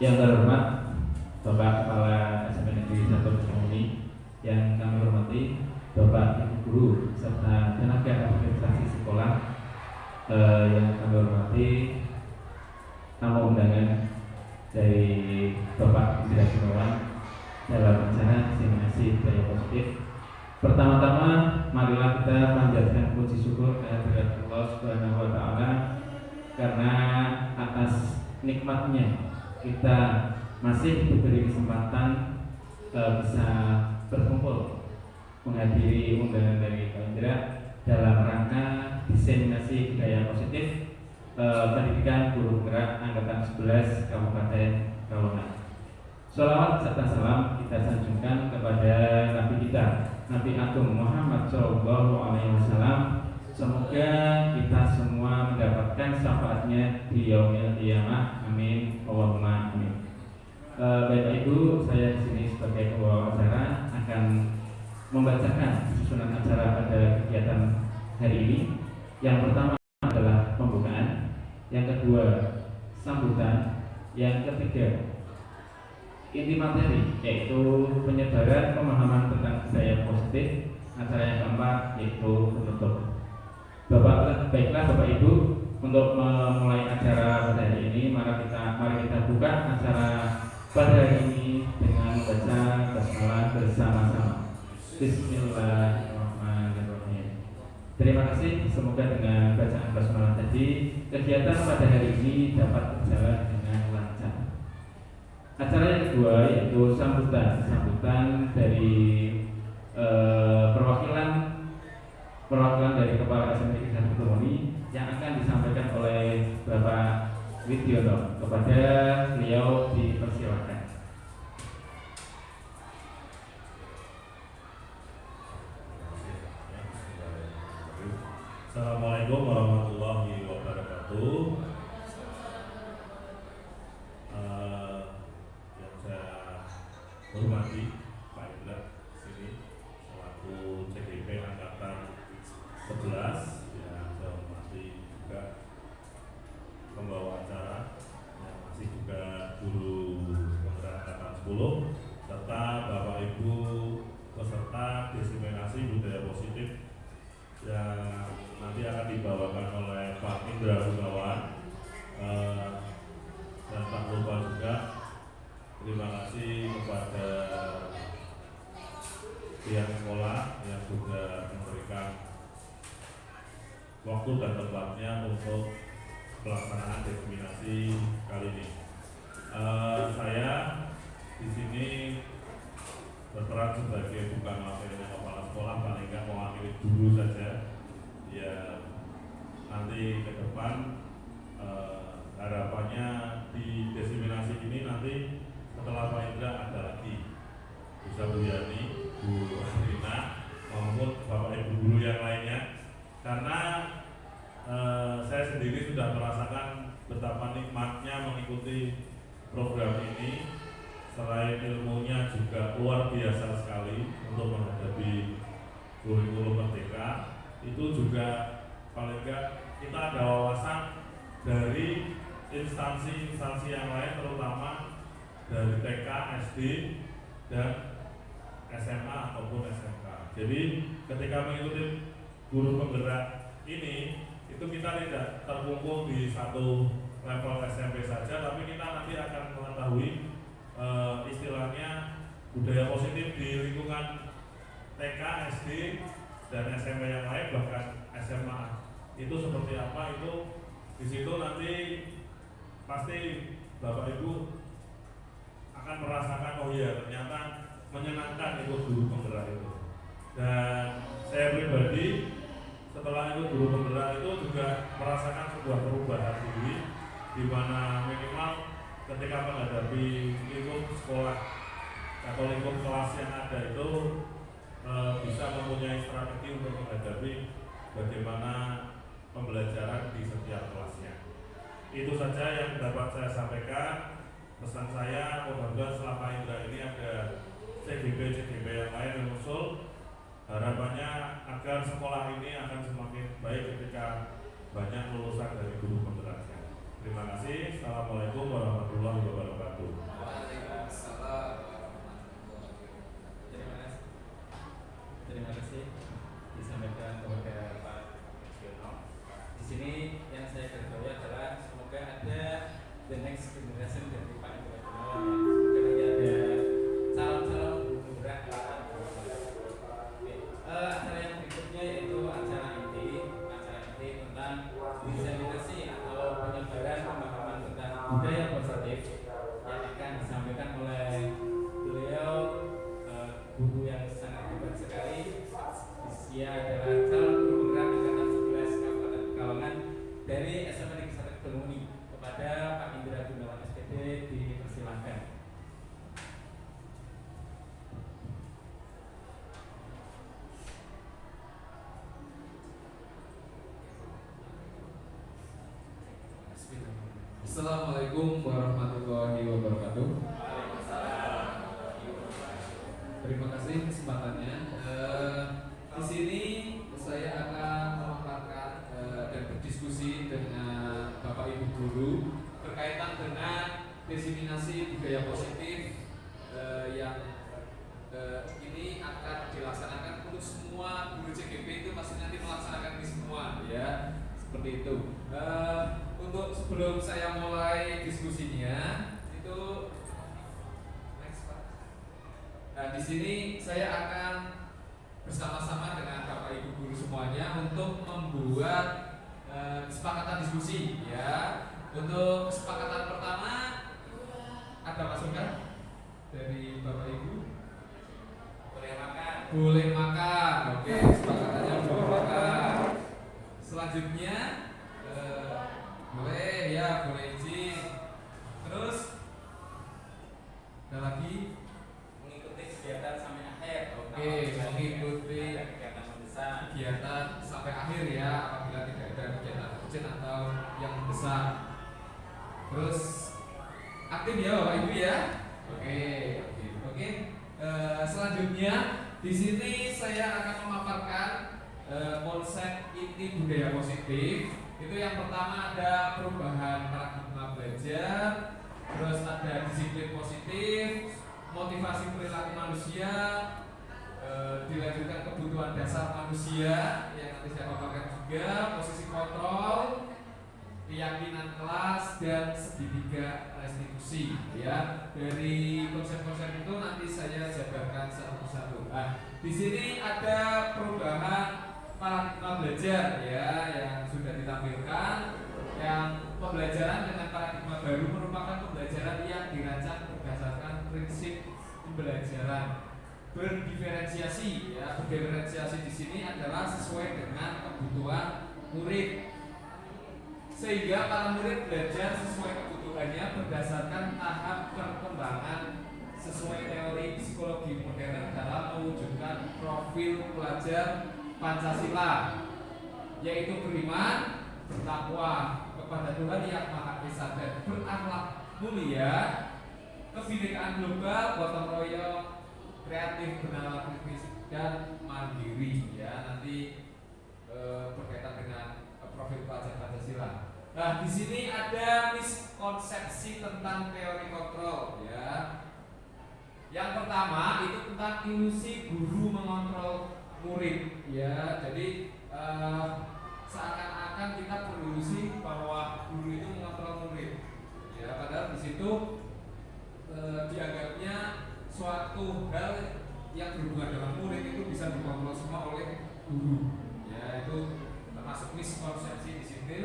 Yang terhormat Bapak Kepala SMP Negeri 1 Banyuwangi, yang kami hormati Bapak Ibu Guru serta tenaga administrasi sekolah, yang kami hormati tamu undangan dari Bapak Wira Gunawan dalam acara diseminasi budaya positif. Pertama-tama marilah kita panjatkan puji syukur kehadirat Allah Subhanahu wa taala karena atas nikmatnya kita masih diberi kesempatan bisa berkumpul menghadiri undangan dari Pak Indra dalam rangka diseminasi budaya positif pendidikan guru penggerak angkatan 11 Kabupaten Kaungan. Sholawat serta salam kita sanjungkan kepada Nabi kita, Nabi Agung Muhammad Shallallahu Alaihi Wasallam. Semoga kita semua mendapatkan syafaatnya di yaumil qiyamah. Amin. Allahumma amin. Bapak Ibu, saya di sini sebagai pembawa acara akan membacakan susunan acara pada kegiatan hari ini. Yang pertama adalah pembukaan, yang kedua sambutan, yang ketiga inti materi yaitu penyebaran pemahaman tentang budaya positif, acara yang keempat yaitu penutup. Baiklah Bapak Ibu, untuk memulai acara pada hari ini mari kita buka acara pada hari ini dengan membaca basmalah bersama-sama. Bismillahirrahmanirrahim. Terima kasih. Semoga dengan bacaan basmalah tadi kegiatan pada hari ini dapat berjalan dengan lancar. Acara yang kedua yaitu sambutan dari perwakilan dari Kepala SMP Negeri 1 Banyuwangi yang akan disampaikan oleh Bapak Widyono. Kepada beliau dipersilakan. Assalamualaikum warahmatullahi wabarakatuh. Yang saya hormati Pak Indra sini selaku CGP angkatan 11, yang saya hormati juga pembawa acara yang masih juga guru penggerak angkatan 10 serta Bapak Ibu peserta diseminasi budaya positif yang nanti akan dibawakan oleh Pak Indra Gunawan, dan tak lupa juga terima kasih kepada pihak sekolah yang sudah memberikan waktu dan tempatnya untuk pelaksanaan diseminasi kali ini. Saya di sini berperan sebagai bukan wakilnya kepala sekolah, paling nggak mewakili guru saja. Ya, nanti ke depan harapannya di diseminasi ini nanti setelah Pak Indra ada lagi bisa Bu Yani, Bu Rina maupun Bapak Ibu guru yang lainnya, karena saya sendiri sudah merasakan betapa nikmatnya mengikuti program ini. Selain ilmunya juga luar biasa sekali untuk menghadapi kurikulum merdeka, itu juga paling enggak kita ada wawasan dari instansi-instansi yang lain, terutama dari TK, SD, dan SMA ataupun SMK. Jadi ketika mengikuti guru penggerak ini, itu kita tidak terkumpul di satu level SMP saja, tapi kita nanti akan mengetahui istilahnya budaya positif di lingkungan TK, SD, dan SMP yang lain, bahkan SMA itu seperti apa. Itu di situ nanti pasti Bapak Ibu akan merasakan, oh iya ternyata menyenangkan ikut guru penggerak itu. Dan saya pribadi setelah ikut guru penggerak itu juga merasakan sebuah perubahan diri, di mana minimal ketika menghadapi lingkup sekolah atau lingkup kelas yang ada itu bisa mempunyai strategi untuk menghadapi bagaimana pembelajaran di setiap kelasnya. Itu saja yang dapat saya sampaikan. Pesan saya, mudah-mudahan selama Indra ini ada CGP yang lain yang muncul. Harapannya agar sekolah ini akan semakin baik ketika banyak lulusan dari guru penggeraknya. Terima kasih. Assalamualaikum warahmatullahi wabarakatuh. Terima kasih disampaikan kepada Pak Yono. Di sini yang saya garis bawahi adalah semoga ada the next generation dari Pak Indra Gunawan. Semoga nanti ada calon-calon guru acara yang berikutnya yaitu acara inti tentang diseminasi atau penyebaran pemahaman tentang budaya positif yang akan disampaikan oleh beliau, guru yang sangat hebat sekali. Dia adalah calon guru penggerak angkatan 11 Kabupaten Pekalongan dari SMA Negeri 1 Kedunguni. Kepada Pak Indra Gunawan SPD dipersilakan. Assalamualaikum warahmatullahi wabarakatuh. Terima kasih kesempatannya. Di sini saya akan memaparkan dan berdiskusi dengan Bapak Ibu guru berkaitan dengan diseminasi budaya positif yang ini akan dilaksanakan untuk semua guru CGP. Itu pasti nanti melaksanakan ini semua, ya, seperti itu. Untuk sebelum saya mulai diskusinya itu next, Pak. Nah, di sini saya akan bersama-sama dengan Bapak Ibu guru semuanya untuk membuat kesepakatan diskusi, ya. Untuk kesepakatan pertama ada masukan dari Bapak Ibu? Boleh makan. Boleh makan. Oke, kesepakatannya boleh makan. Selanjutnya boleh, ya, boleh izin. Terus ada lagi Mengikuti kegiatan sampai akhir. Oke, mengikuti kegiatan mendesak. kegiatan sampai akhir, ya, apabila tidak ada kegiatan urgent atau yang besar. Terus aktif, ya, Bapak Ibu, ya. Oke. Selanjutnya di sini saya akan memaparkan konsep inti budaya positif. Itu yang pertama ada perubahan paradigma belajar, terus ada disiplin positif, motivasi perilaku manusia, dilanjutkan kebutuhan dasar manusia yang nanti saya paparkan juga, posisi kontrol, keyakinan kelas, dan segitiga restitusi, ya. Dari konsep-konsep itu nanti saya jabarkan satu persatu. Nah, di sini ada perubahan paradigma belajar, ya, yang sudah ditampilkan. Yang pembelajaran dengan paradigma baru merupakan pembelajaran yang dirancang berdasarkan prinsip pembelajaran berdiferensiasi, ya. Berdiferensiasi di sini adalah sesuai dengan kebutuhan murid, sehingga para murid belajar sesuai kebutuhannya berdasarkan tahap perkembangan sesuai teori psikologi modern dalam mewujudkan profil pelajar Pancasila, yaitu beriman, bertakwa kepada Tuhan Yang Maha Esa dan berakhlak mulia, kebinekaan global, gotong royong, kreatif, bernalar kritis, dan mandiri, ya. Nanti berkaitan dengan profil pelajar Pancasila. Nah, di sini ada miskonsepsi tentang teori kontrol, ya. Yang pertama itu tentang ilusi guru mengontrol murid, ya. Jadi seakan-akan kita berilusi bahwa guru itu mengontrol murid, ya. Padahal di situ dianggapnya suatu hal yang berhubungan dengan murid itu bisa dikontrol semua oleh guru, ya. Itu termasuk miskonsepsi di sini.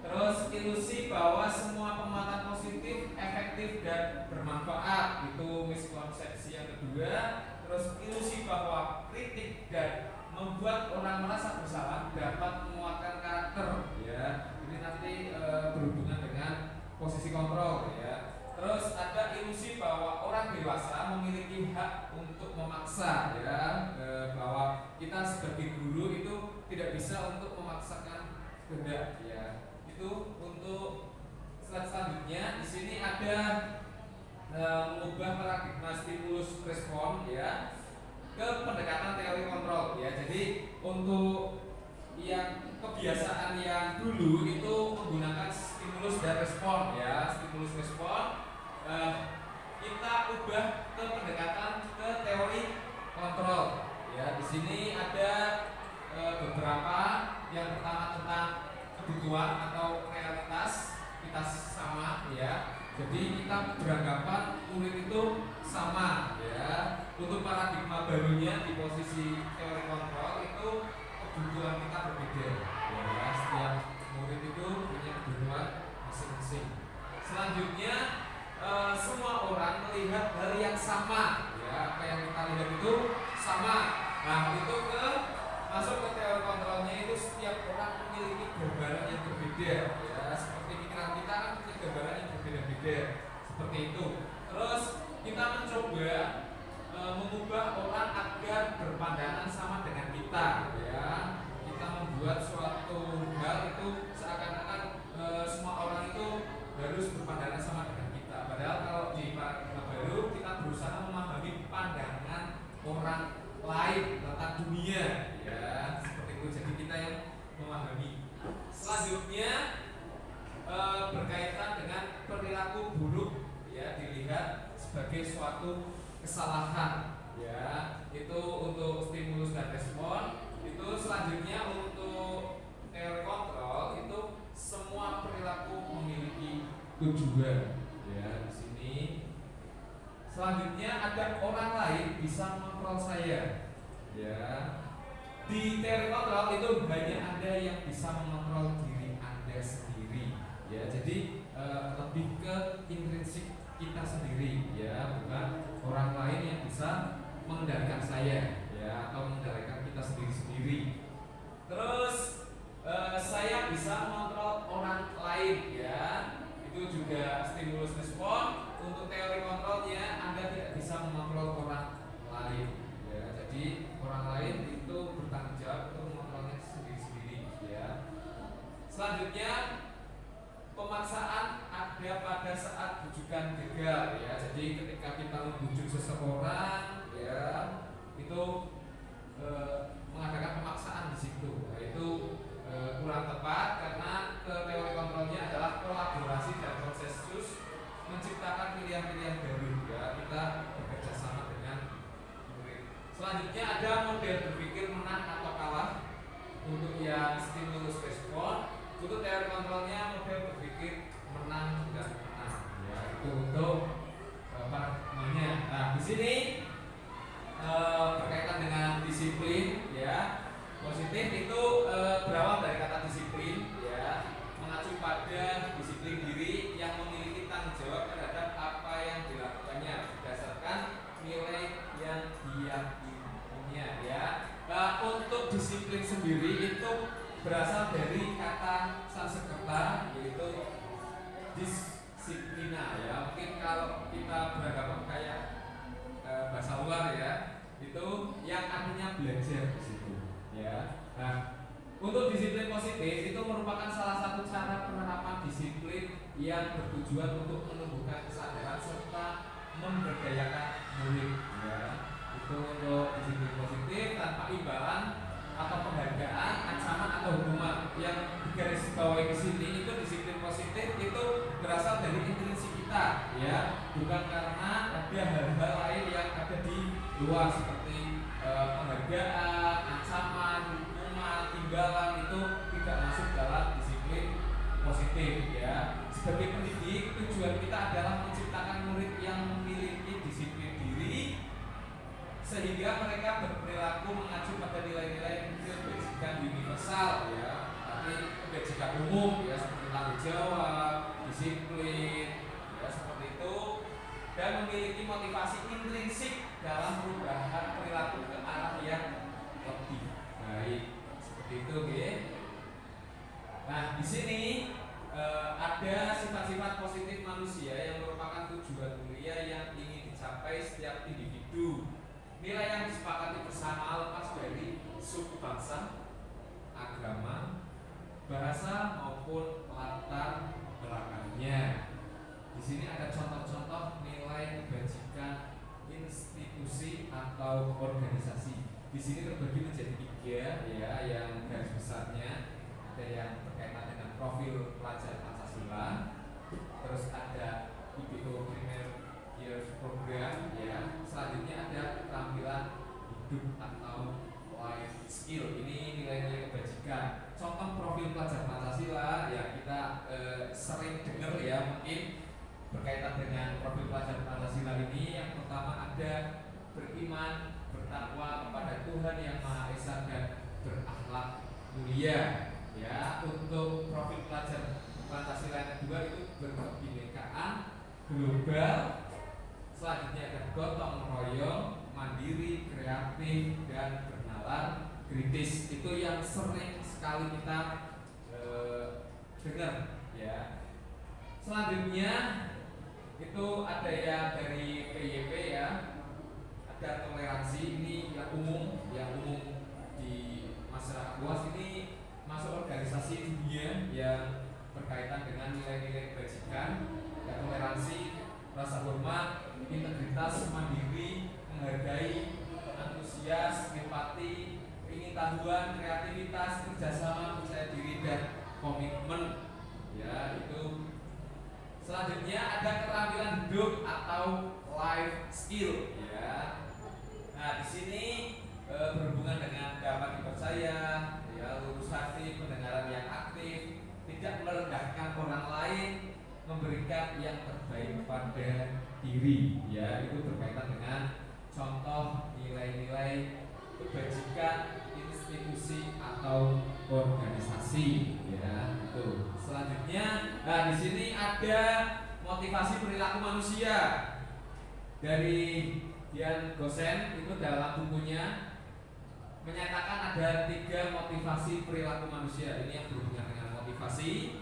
Terus ilusi bahwa semua penguatan positif efektif dan bermanfaat, itu miskonsepsi yang kedua. Terus ilusi bahwa kritik dan membuat orang merasa bersalah dapat menguatkan karakter, ya. Ini nanti berhubungan dengan posisi kontrol, ya. Terus ada ilusi bahwa orang dewasa memiliki hak untuk memaksa, ya. Bahwa kita sebagai guru itu tidak bisa untuk memaksakan kehendak, ya. Itu untuk slide selanjutnya. Di sini ada mengubah paradigma stimulus respon, ya, ke pendekatan teori kontrol, ya. Jadi untuk yang kebiasaan yang dulu itu menggunakan stimulus stimulus dan respon ya, stimulus respon. Kita ubah ke pendekatan ke teori kontrol. Ya, di sini ada beberapa. Yang pertama tentang kebutuhan atau realitas kita sama ya. Jadi kita beranggapan murid itu sama ya. Untuk paradigma barunya di posisi teori kontrol itu kebutuhan kita berbeda ya. Setiap murid itu punya kebutuhan masing-masing. Selanjutnya semua orang melihat hal yang sama ya. Apa yang kita lihat itu sama. Nah itu masuk ke teori kontrolnya itu setiap orang memiliki gambaran yang berbeda ya. Seperti pikiran kita kan punya gambaran yang berbeda-beda seperti itu. Terus kita mencoba mengubah orang agar berpandangan sama dengan kita ya. Kita membuat suatu hal itu seakan-akan semua orang itu harus berpandangan sama dengan kita. Padahal kalau di paradigma baru kita berusaha memahami pandangan orang lain tentang dunia ya, seperti itu. Jadi kita yang memahami. Selanjutnya berkaitan dengan perilaku buruk ya, dilihat sebagai suatu kesalahan ya. Itu untuk stimulus dan respon. Itu selanjutnya untuk teori kontrol itu semua perilaku memiliki tujuan ya. Di sini selanjutnya ada orang lain bisa mengontrol saya ya. Di teori kontrol itu hanya ada yang bisa mengontrol diri Anda sendiri ya. Jadi lebih ke intrinsik kita sendiri ya, bukan orang lain yang bisa mengendalikan saya ya, atau mengendalikan kita sendiri-sendiri. Terus saya bisa mengontrol orang lain ya. Itu juga stimulus respon. Untuk teori kontrolnya Anda tidak bisa mengontrol orang lain ya. Jadi orang lain itu bertanggung jawab untuk mengontrolnya sendiri-sendiri ya. Selanjutnya pemaksaan ada pada saat bujukan gagal ya. Jadi ketika kita membujuk seseorang ya, itu mengadakan pemaksaan di situ. Nah, itu kurang tepat karena teori kontrolnya adalah kolaborasi dan konsensus menciptakan pilihan-pilihan baru ya. Kita bekerja sama dengan murid. Selanjutnya ada model berpikir menang atau kalah. Untuk yang stimulus respon, untuk teori kontrolnya model berpikir menang dan menang ya. Itu untuk paradigmanya. Nah di sini berkaitan dengan disiplin ya. Positif itu berawal dari kata disiplin ya, mengacu pada disiplin diri yang memiliki tanggung jawab terhadap apa yang dilakukannya berdasarkan nilai yang diyakininya ya. Untuk disiplin sendiri itu berasal dari kata Sanskerta yaitu disiplina ya. Mungkin kalau kita beranggapan kayak bahasa luar ya, itu yang artinya belajar di situ ya. Nah, untuk disiplin positif itu merupakan salah satu cara penerapan disiplin yang bertujuan untuk menumbuhkan kesadaran serta memberdayakan murid ya. Itu untuk disiplin positif tanpa imbalan atau penghargaan, ancaman atau hukuman. Yang digarisbawahi di sini itu disiplin positif itu berasal dari intrinsik kita ya, bukan karena ada hal-hal lain yang ada di luar seperti penghargaan, ancaman, hukuman, imbalan itu tidak masuk dalam disiplin positif ya. Sebagai pendidik tujuan kita adalah menciptakan murid yang memiliki disiplin diri sehingga mereka berperilaku mengacu pada nilai-nilai kebajikan universal ya, tapi kebajikan umum ya seperti tanggung jawab, disiplin ya seperti itu, dan memiliki motivasi intrinsik dalam perubahan perilaku ke arah yang lebih baik seperti itu ya. Nah di sini ada sifat-sifat positif manusia yang merupakan tujuan mulia yang ingin dicapai setiap individu. Nilai yang disepakati bersama lepas dari suku bangsa, agama, bahasa maupun latar belakangnya. Di sini ada contoh-contoh nilai kebajikan institusi atau organisasi. Di sini terbagi menjadi 3 ya, yang garis besarnya ada yang berkaitan dengan profil pelajar Pancasila Pancasila, terus ada IPO Premier Years Program ya. Selanjutnya ada keterampilan hidup atau life skill. Ini nilai-nilai kebajikan. Contoh profil pelajar Pancasila ya kita sering dengar ya mungkin berkaitan dengan profil pelajar Pancasila ini. Yang pertama ada beriman, bertakwa kepada Tuhan Yang Maha Esa dan berakhlak mulia. Ya, untuk profil pelajar Pancasila yang kedua itu berkebinekaan global. Selanjutnya ada gotong royong, mandiri, kreatif, dan bernalar kritis. Itu yang sering sekali kita dengar ya. Selanjutnya itu ada yang dari PYP ya, ada toleransi. Ini yang umum di masyarakat luas. Ini masuk organisasi dunia yang berkaitan dengan nilai-nilai kebajikan, ada toleransi, rasa hormat, integritas, mandiri, menghargai, antusias, empati, pengetahuan, kreativitas, kerjasama, percaya diri, dan komitmen. Ya, itu. Selanjutnya ada keterampilan hidup atau life skill. Ya. Nah, di sini berhubungan dengan dapat dipercaya, ya, lurus hati, pendengaran yang aktif, tidak merendahkan orang lain, memberikan yang terbaik pada diri. Ya, itu berkaitan dengan contoh nilai-nilai kebajikan institusi atau organisasi. Ya, itu. Selanjutnya, nah di sini ada motivasi perilaku manusia dari Dian Gosen. Itu dalam bukunya menyatakan ada 3 motivasi perilaku manusia. Ini yang berhubungan dengan motivasi.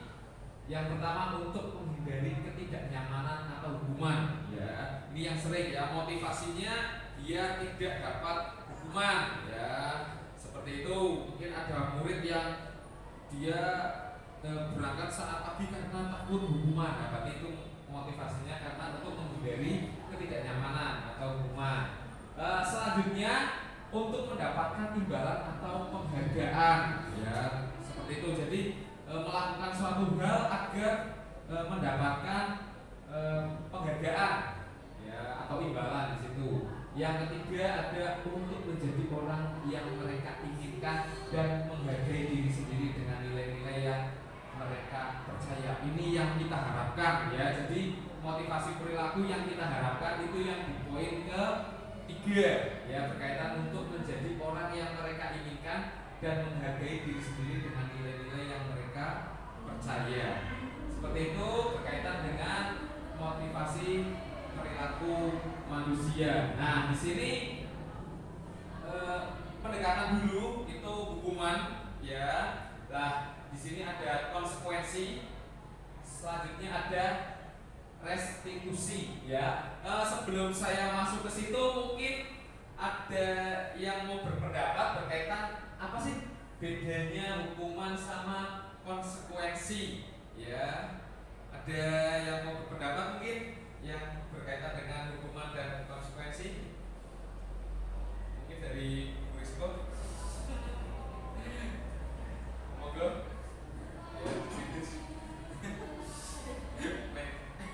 Yang pertama untuk menghindari ketidaknyamanan atau hukuman. Ya, ini yang sering ya, motivasinya dia tidak dapat hukuman. Ya, seperti itu. Mungkin ada murid yang dia berangkat saat pagi karena takut hukuman. Nah, berarti itu motivasinya karena untuk menghindari ketidaknyamanan atau hukuman. Selanjutnya untuk mendapatkan imbalan atau penghargaan. Ya, seperti itu. Jadi melakukan suatu hal agar mendapatkan penghargaan ya atau imbalan di situ. Yang ketiga ada untuk menjadi orang yang mereka inginkan dan menghargai diri sendiri dengan nilai-nilai yang mereka percaya. Ini yang kita harapkan ya. Jadi motivasi perilaku yang kita harapkan itu yang di poin ke-3 ya, berkaitan untuk menjadi orang yang mereka inginkan dan menghargai diri sendiri dengan nilai-nilai yang mereka percaya. Seperti itu berkaitan dengan motivasi perilaku manusia. Nah, di sini pendekatan dulu itu hukuman ya. Nah, di sini ada konsekuensi. Selanjutnya ada restitusi ya. Sebelum saya masuk ke situ mungkin ada yang mau berpendapat berkaitan apa sih bedanya hukuman sama konsekuensi ya. Ada yang mau berpendapat mungkin yang berkaitan dengan hukuman dan konsekuensi? Mungkin dari Bu Rizko. Monggo.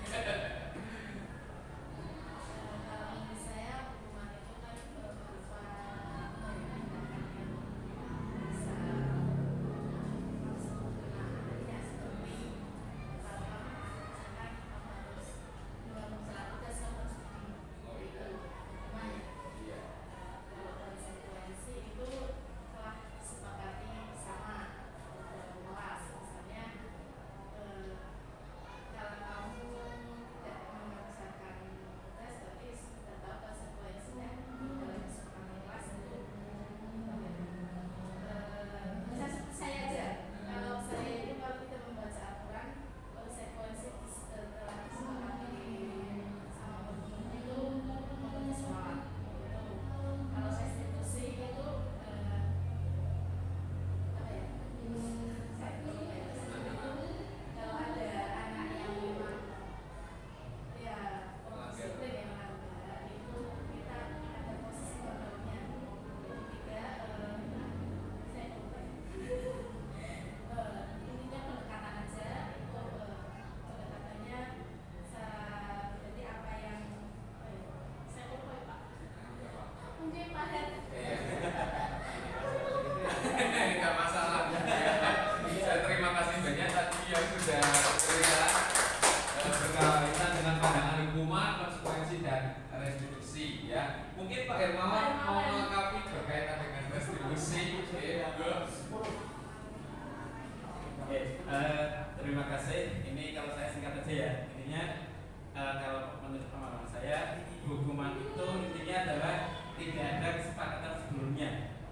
Ya, Konsekuensi itu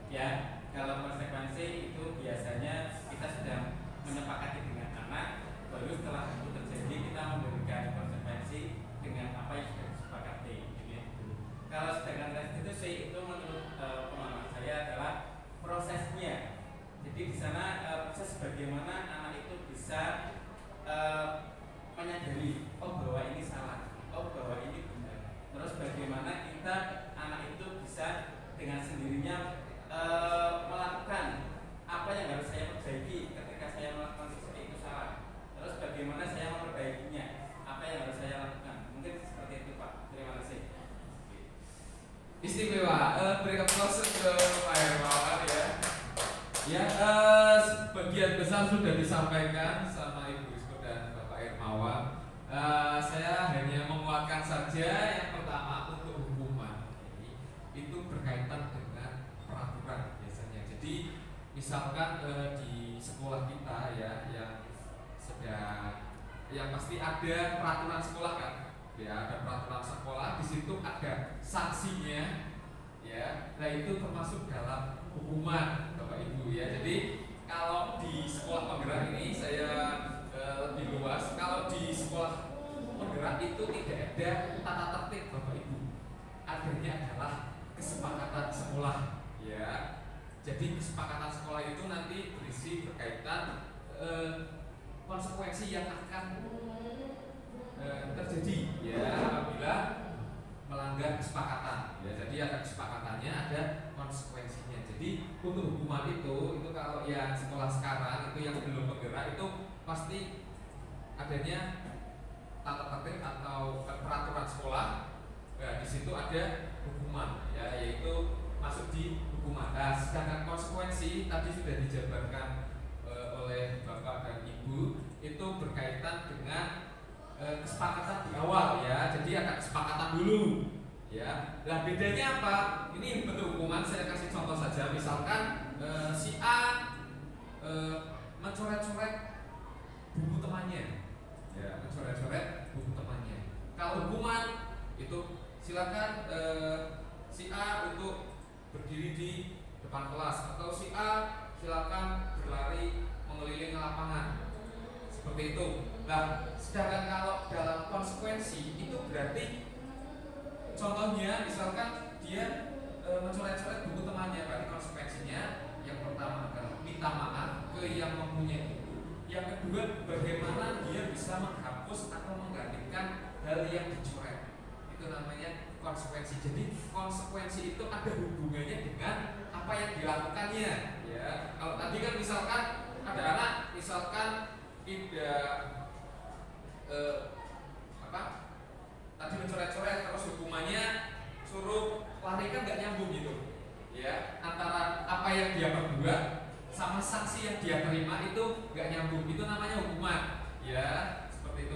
Ya, kalau konsekuensi itu biasanya kita sudah menyepakati dengan anak, baru setelah itu terjadi kita memberikan konsekuensi dengan apa yang sudah disepakati. Gitu. Kalau sedangkan restitusi itu menurut pemahaman saya adalah prosesnya. Jadi di sana proses bagaimana anak itu bisa menyadari, oh bahwa ini salah, oh bahwa ini benar. Terus bagaimana kita anak itu bisa dengan sendirinya melakukan apa yang harus saya perbaiki ketika saya melakukan sesuatu itu salah. Terus bagaimana saya memperbaikinya, apa yang harus saya lakukan. Mungkin seperti itu Pak. Terima kasih. Istimewa. Berikan proses ke Pak Hermawan ya. Ya, sebagian besar sudah disampaikan sama Ibu Rizko dan Bapak Hermawan. Saya hanya menguatkan saja yang pertama untuk hukuman itu berkaitan dengan peraturan biasanya. Jadi misalkan di sekolah kita ya yang sedang yang pasti ada peraturan sekolah kan, ya ada peraturan sekolah, di situ ada sanksinya, ya. Nah itu termasuk dalam hukuman Bapak Ibu ya. Jadi kalau di sekolah penggerak ini saya lebih luas. Kalau di sekolah penggerak itu tidak ada tata tertib Bapak Ibu. Adanya adalah kesepakatan sekolah ya. Jadi kesepakatan sekolah itu nanti berisi berkaitan konsekuensi yang akan terjadi ya apabila melanggar kesepakatan ya. Jadi ada kesepakatannya, ada konsekuensinya. Jadi untuk hukuman itu kalau yang sekolah sekarang itu yang belum bergerak itu pasti adanya tata tertib atau peraturan sekolah. Nah, di situ ada hukuman ya, yaitu masuk di hukuman. Nah, sedangkan konsekuensi tadi sudah dijabarkan oleh Bapak dan Ibu itu berkaitan dengan kesepakatan di awal ya. Jadi ada kesepakatan dulu ya. Nah bedanya apa? Ini bentuk hukuman, saya kasih contoh saja. Misalkan si A mencoret-coret buku temannya ya, mencoret-coret buku temannya. Kalau hukuman itu silakan si A untuk berdiri di depan kelas, atau si A silakan berlari mengelilingi lapangan seperti itu. Nah, sedangkan kalau dalam konsekuensi itu berarti contohnya misalkan dia mencoret-coret buku temannya, berarti konsekuensinya yang pertama adalah minta maaf ke yang mempunyai itu. Yang kedua, bagaimana dia bisa menghapus atau menggantikan hal yang dicoret. Itu namanya konsekuensi. Jadi konsekuensi itu ada hubungannya dengan apa yang dilakukannya ya. Kalau tadi kan misalkan ada anak misalkan tidak tadi mencoret-coret, terus hukumannya suruh lari, kan nggak nyambung gitu ya, antara apa yang dia perbuat sama sanksi yang dia terima itu nggak nyambung. Itu namanya hukuman ya, seperti itu.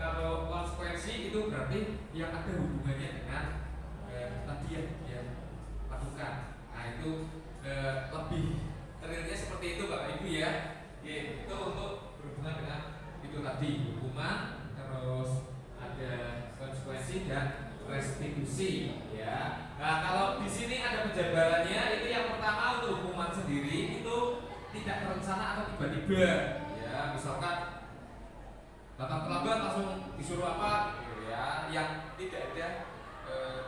Kalau konsekuensi itu berarti yang ada hubungannya dengan tadi yang dia lakukan. Nah itu lebih realnya seperti itu Bapak Ibu ya. Itu untuk berhubungan dengan itu tadi, hukuman, terus ada konsekuensi dan restitusi ya. Nah kalau di sini ada penjabarannya. Itu yang pertama untuk hukuman sendiri itu tidak terencana atau tiba-tiba ya. Misalkan datang terlambat langsung disuruh apa gitu ya, yang tidak ada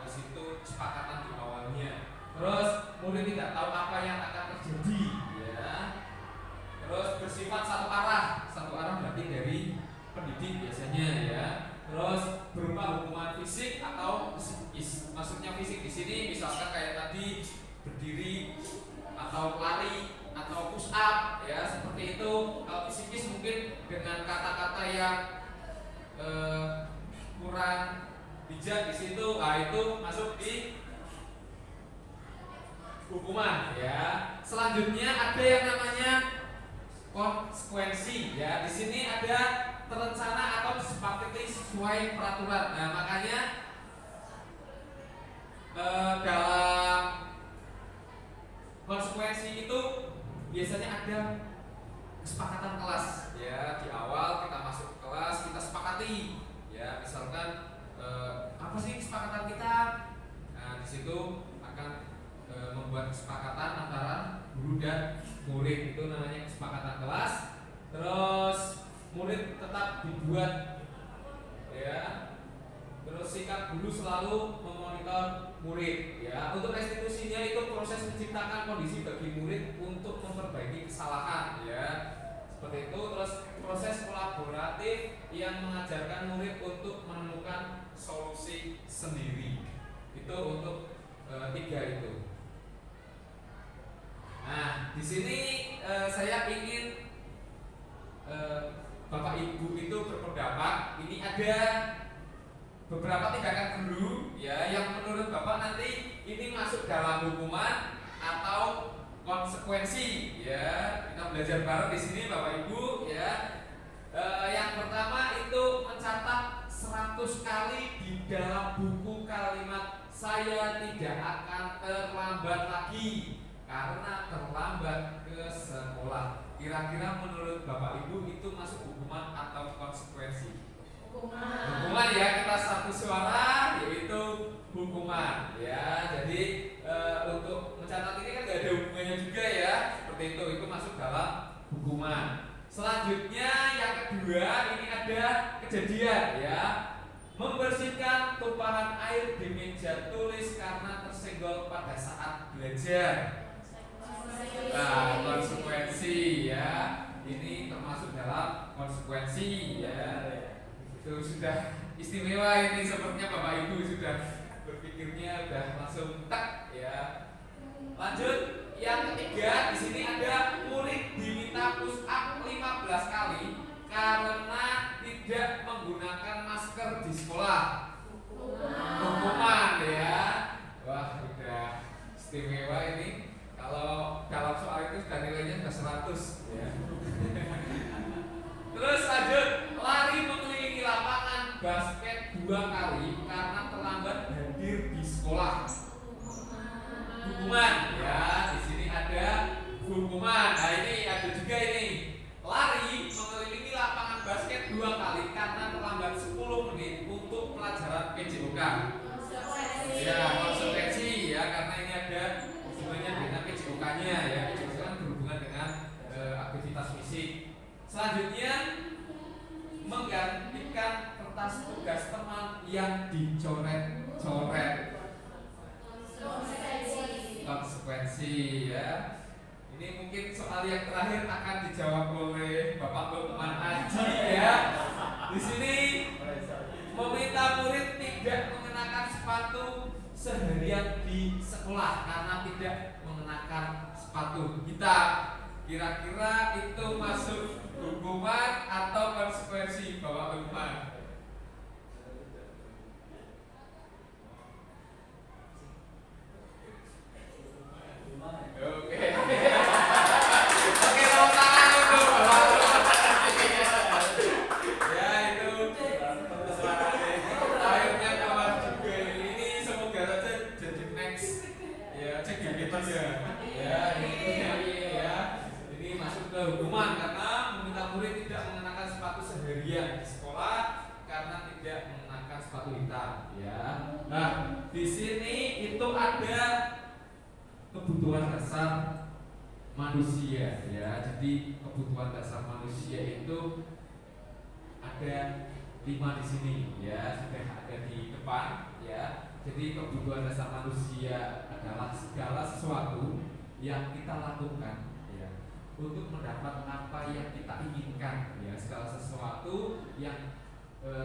di situ kesepakatan di awalnya. Terus murid tidak tahu apa yang akan terjadi ya. Terus bersifat satu arah berarti dari pendidik biasanya ya. Terus berupa hukuman fisik atau psikis. Maksudnya fisik di sini misalkan kayak tadi berdiri atau lari atau push up ya, seperti itu. Kalau psikis mungkin dengan kata-kata yang kurang bijak di situ, nah itu masuk di hukuman ya. Selanjutnya ada yang namanya konsekuensi ya. Di sini ada terencana atau disepakati sesuai peraturan. Nah makanya dalam konsekuensi itu biasanya ada kesepakatan kelas ya. Di awal kita masuk ke kelas, kita sepakati ya, misalkan apa sih kesepakatan kita. Nah di situ akan membuat kesepakatan antara guru dan murid, itu namanya kesepakatan kelas. Terus murid tetap dibuat ya. Terus sikap guru selalu memonitor murid ya. Untuk restitusinya itu proses menciptakan kondisi bagi murid untuk memperbaiki kesalahan ya. Seperti itu. Terus proses kolaboratif yang mengajarkan murid untuk menemukan solusi sendiri. Itu untuk 3 itu. Nah, di sini saya ingin Bapak Ibu itu berpendapat. Ini ada beberapa tindakan guru ya yang menurut Bapak nanti ini masuk dalam hukuman atau konsekuensi ya. Kita belajar bareng di sini Bapak Ibu ya. Yang pertama itu mencatat 100 kali di dalam buku kalimat saya tidak akan terlambat lagi karena terlambat ke sekolah. Kira-kira menurut Bapak Ibu itu masuk hukuman atau konsekuensi? Hukuman ya, kita satu suara yaitu hukuman ya. Jadi untuk mencatat ini kan gak ada hubungannya juga ya. Seperti itu masuk dalam hukuman. Selanjutnya yang kedua ini ada kejadian ya. Membersihkan tumpahan air di meja tulis karena tersenggol pada saat belajar. Nah, konsekuensi ya. Ini termasuk dalam konsekuensi ya. Itu sudah istimewa ini, sepertinya Bapak Ibu sudah berpikirnya udah langsung tak ya. Lanjut yang ketiga, di sini ada murid diminta push up 15 kali karena tidak menggunakan masker di sekolah. Hukuman ya. Wah, udah istimewa ini. Kalau dalam soal itu sudah nilainya sudah 100 ya. Terus lanjut, lari mengelilingi lapangan basket 2 kali karena terlambat hadir di sekolah. Hukuman ya, di sini ada hukuman. Nah, ini ada juga ini. Lari mengelilingi lapangan basket 2 kali karena terlambat 10 menit untuk pelajaran PJOK. Ya, konsekuensi ya, karena ini ada hubungannya dengan PJOK-nya ya. PJOK kan berhubungan dengan aktivitas fisik. Selanjutnya menggantikan kertas tugas teman yang dicoret-coret. Konsekuensi ya. Ini mungkin soal yang terakhir akan dijawab oleh Bapak Lukman Aji ya. Di sini meminta murid tidak mengenakan sepatu seharian di sekolah karena tidak mengenakan sepatu hitam. Kira-kira itu masuk hukuman atau konsekuensi Bapak Lukman? Oke. Oke, tepuk tangan untuk Bapak Lukman. Ya, itu akhirnya kawan juga. Ini semoga saja jadi next ya, cek kita ya. Ini ya. Ini masuk ke hukuman karena meminta murid tidak mengenakan sepatu seharian di sekolah karena tidak mengenakan sepatu hitam ya. Nah, di sini itu ada kebutuhan dasar manusia ya. Jadi kebutuhan dasar manusia itu ada 5 di sini ya, sudah ada di depan ya. Jadi kebutuhan dasar manusia adalah segala sesuatu yang kita lakukan ya untuk mendapat apa yang kita inginkan ya. Segala sesuatu yang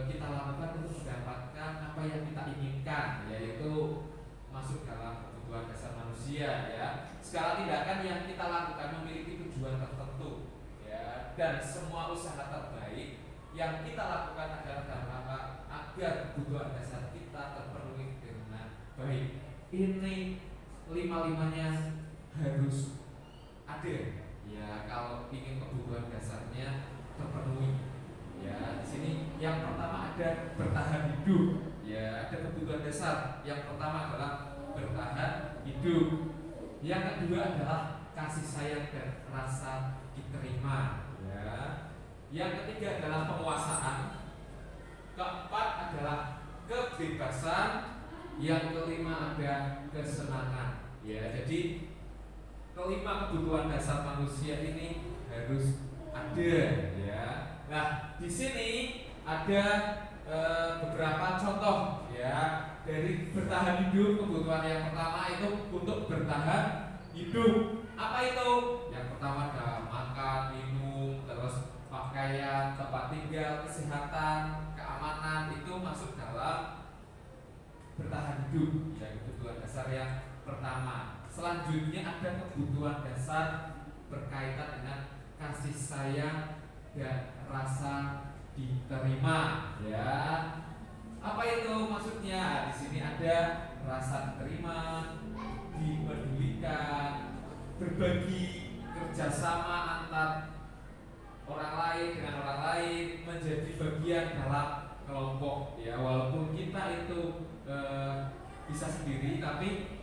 kita lakukan untuk mendapatkan apa yang kita inginkan, yaitu masuk dalam kebutuhan dasar manusia ya. Segala tindakan yang kita lakukan memiliki tujuan tertentu ya, dan semua usaha terbaik yang kita lakukan adalah dalam rangka agar kebutuhan dasar kita terpenuhi dengan baik. Ini 5-5-nya harus ada ya kalau ingin kebutuhan dasarnya terpenuhi ya. Di sini yang pertama ada bertahan hidup ya, ada kebutuhan dasar. Yang pertama adalah bertahan hidup. Yang kedua adalah kasih sayang dan rasa diterima ya. Yang ketiga adalah penguasaan. Keempat adalah kebebasan. Yang kelima ada kesenangan Ya, jadi kelima kebutuhan dasar manusia ini harus ada ya. Nah, di sini ada beberapa contoh ya dari bertahan hidup. Kebutuhan yang pertama itu untuk bertahan hidup. Apa itu? Yang pertama ada makan, minum, terus pakaian, tempat tinggal, kesehatan, keamanan, itu masuk dalam bertahan hidup ya, kebutuhan dasar yang pertama. Selanjutnya ada kebutuhan dasar berkaitan dengan kasih sayang dan rasa diterima ya. Apa itu maksudnya? Di sini ada rasa diterima, dipedulikan, berbagi, kerjasama antar orang lain dengan orang lain, menjadi bagian dalam kelompok ya. Walaupun kita itu bisa sendiri, tapi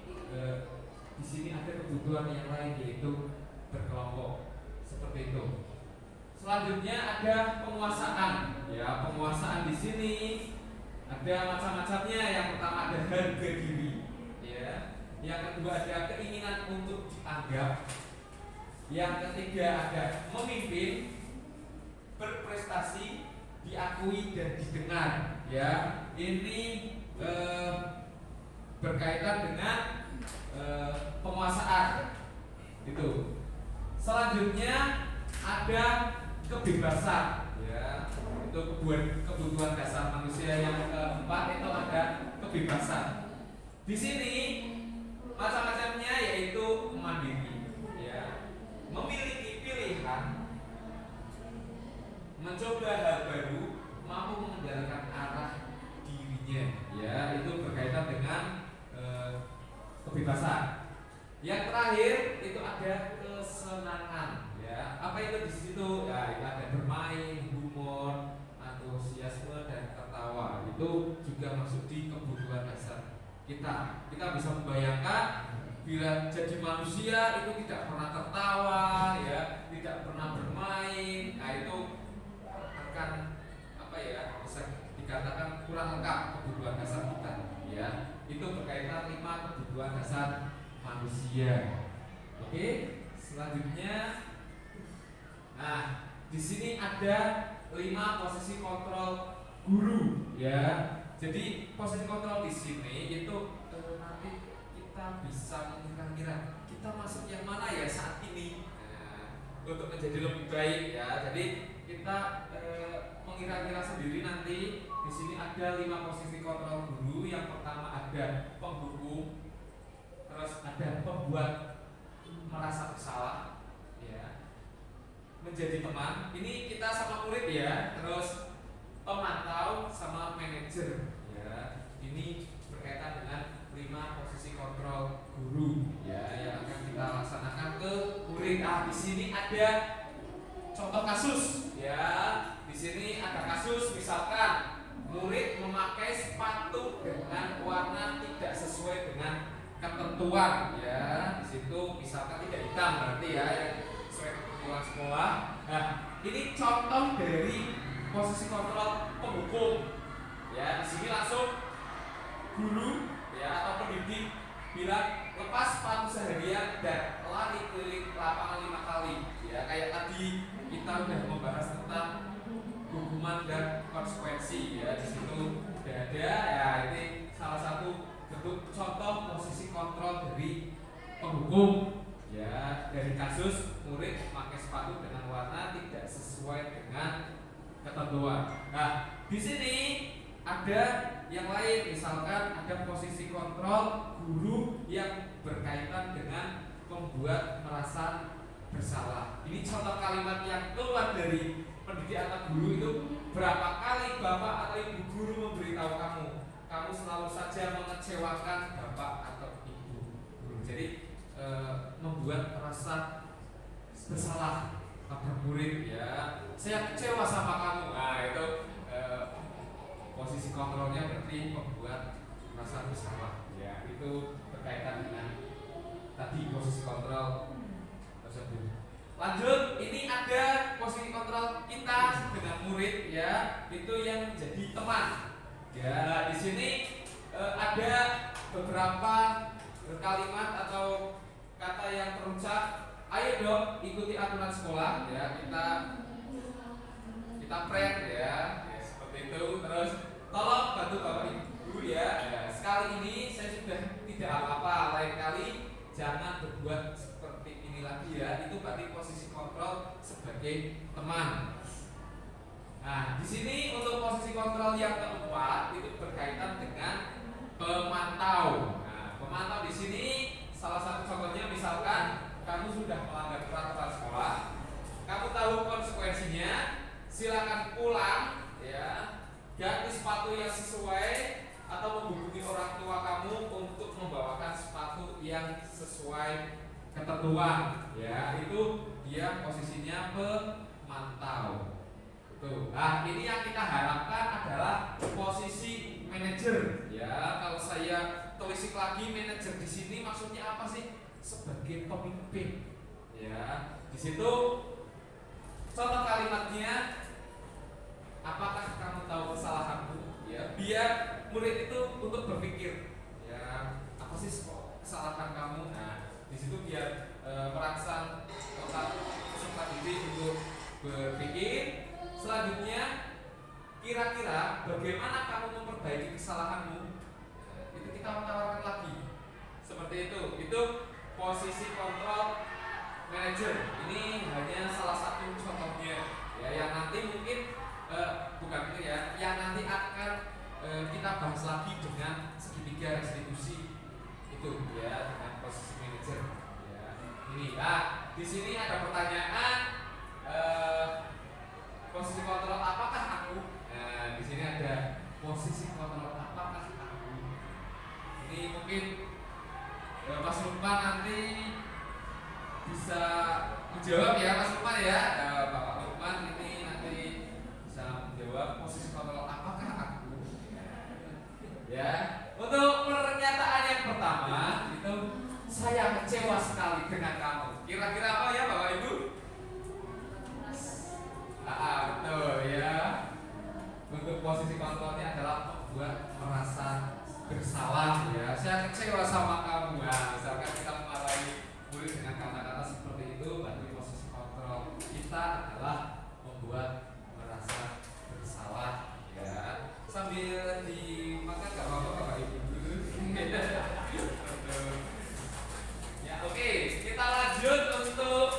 di sini ada kebutuhan yang lain, yaitu berkelompok seperti itu. Selanjutnya ada penguasaan ya. Penguasaan di sini ada macam-macamnya. Yang pertama ada harga diri ya. Yang kedua ada keinginan untuk dianggap. Yang ketiga ada memimpin, berprestasi, diakui dan didengar ya. Ini berkaitan dengan penguasaan itu. Selanjutnya ada kebebasan ya. Itu kebutuhan dasar manusia yang keempat, itu ada kebebasan. Di sini macam-macamnya, yaitu mandiri ya, memiliki pilihan, mencoba hal baru, mampu mengendalikan arah dirinya ya. Itu berkaitan dengan kebebasan. Yang terakhir itu ada kesenangan ya. Apa itu di situ? Ya, itu ada bermain, humor, antusiasme dan tertawa. Itu juga masuk di kebutuhan dasar kita. Kita bisa membayangkan bila jadi manusia itu tidak pernah tertawa ya, tidak pernah bermain. Nah, itu akan apa ya? Bisa dikatakan kurang lengkap kebutuhan dasar kita ya. Itu berkaitan 5 kebutuhan dasar manusia. Oke, selanjutnya, nah di sini ada 5 posisi kontrol guru ya. Jadi posisi kontrol di sini itu nanti kita bisa mengira-ngira kita masuk yang mana ya saat ini untuk menjadi lebih baik ya. Jadi kita mengira-ngira sendiri nanti. Di sini ada 5 posisi kontrol guru. Yang pertama ada penghukum, terus ada pembuat merasa bersalah ya, menjadi teman, ini kita sama murid ya, terus pemantau sama manajer ya. Ini berkaitan dengan 5 posisi kontrol guru ya yang akan kita laksanakan ke murid. Di sini ada contoh kasus ya. Di sini ada kasus, misalkan murid memakai sepatu dengan warna tidak sesuai dengan ketentuan ya. Di situ misalkan tidak hitam, berarti ya yang sesuai ketentuan sekolah. Nah, ini contoh dari posisi kontrol penghukum ya. Di sini langsung guru ya atau pendidik bilang lepas sepatu seharian dan lari keliling lapangan 5 kali ya. Kayak tadi kita udah membahas tentang hukuman dan konsekuensi ya. Di situ udah ada ya. Ini salah satu bentuk contoh posisi kontrol dari penghukum ya. Dari kasus murid memakai sepatu dengan warna tidak sesuai dengan ketentuan. Nah, di sini ada yang lain, misalkan ada posisi kontrol guru yang berkaitan dengan membuat merasa bersalah. Ini contoh kalimat yang keluar dari pendidik atau guru itu. Berapa kali bapak atau ibu guru memberitahu kamu, kamu selalu saja mengecewakan bapak atau ibu guru. Jadi membuat rasa bersalah pada murid ya. Saya kecewa sama kamu. Nah, itu posisi kontrolnya berarti membuat rasa bersalah ya. Itu berkaitan dengan tadi posisi kontrol tersebut. Lanjut, ini ada posisi kontrol kita dengan murid ya, itu yang menjadi teman. Ya, di sini ada beberapa berkalimat atau kata yang terucap, ayo dong ikuti aturan sekolah ya, kita prank ya, seperti itu. Terus tolong bantu bapak ibu ya. Sekali ini saya sudah tidak apa-apa, lain kali jangan berbuat seperti ini lagi ya. Itu berarti posisi kontrol sebagai teman. Nah, di sini untuk posisi kontrol yang keempat itu berkaitan dengan pemantau. Nah, pemantau di sini salah satu contohnya misalkan kamu sudah melanggar peraturan sekolah, kamu tahu konsekuensinya, silakan pulang ya, ganti sepatu yang sesuai atau menghubungi orang tua kamu untuk membawakan sepatu yang sesuai ketentuan ya. Itu dia posisinya pemantau. Nah, ini yang kita harapkan adalah posisi manajer ya. Kalau saya telisik lagi manajer di sini maksudnya apa sih? Sebagai pemimpin ya. Di situ contoh kalimatnya, apakah kamu tahu kesalahanmu ya, biar murid itu untuk berpikir ya, apa sih kesalahan kamu. Nah, di situ biar merangsang otak peserta didik untuk berpikir. Selanjutnya, kira-kira bagaimana kamu memperbaiki kesalahanmu? Itu kita menawarkan lagi. Seperti itu. Itu posisi kontrol manager. Ini hanya salah satu contohnya. Ya, yang nanti mungkin bukan itu ya. Yang nanti akan kita bahas lagi dengan segitiga restitusi itu ya, dengan posisi manager. Ya. Ini. Di sini ada pertanyaan. Posisi kontrol apakah aku? Nah, di sini ada posisi kontrol apakah aku? Ini mungkin Mas Lukman nanti bisa menjawab ya, Mas Lukman ya. Bapak Lukman ini nanti bisa menjawab posisi kontrol apakah aku? Ya. Untuk pernyataan yang pertama itu, saya kecewa sekali dengan kamu. Kira-kira apa ya Bapak Ibu? Betul ya. Untuk posisi kontrolnya adalah membuat merasa bersalah ya. Saya kecewa sama kamu. Nah, misalkan kita memarahi murid dengan kata-kata seperti itu, berarti posisi kontrol kita adalah membuat merasa bersalah ya. Sambil dimakan gak apa-apa Bapak Ibu. Ya, oke, kita lanjut untuk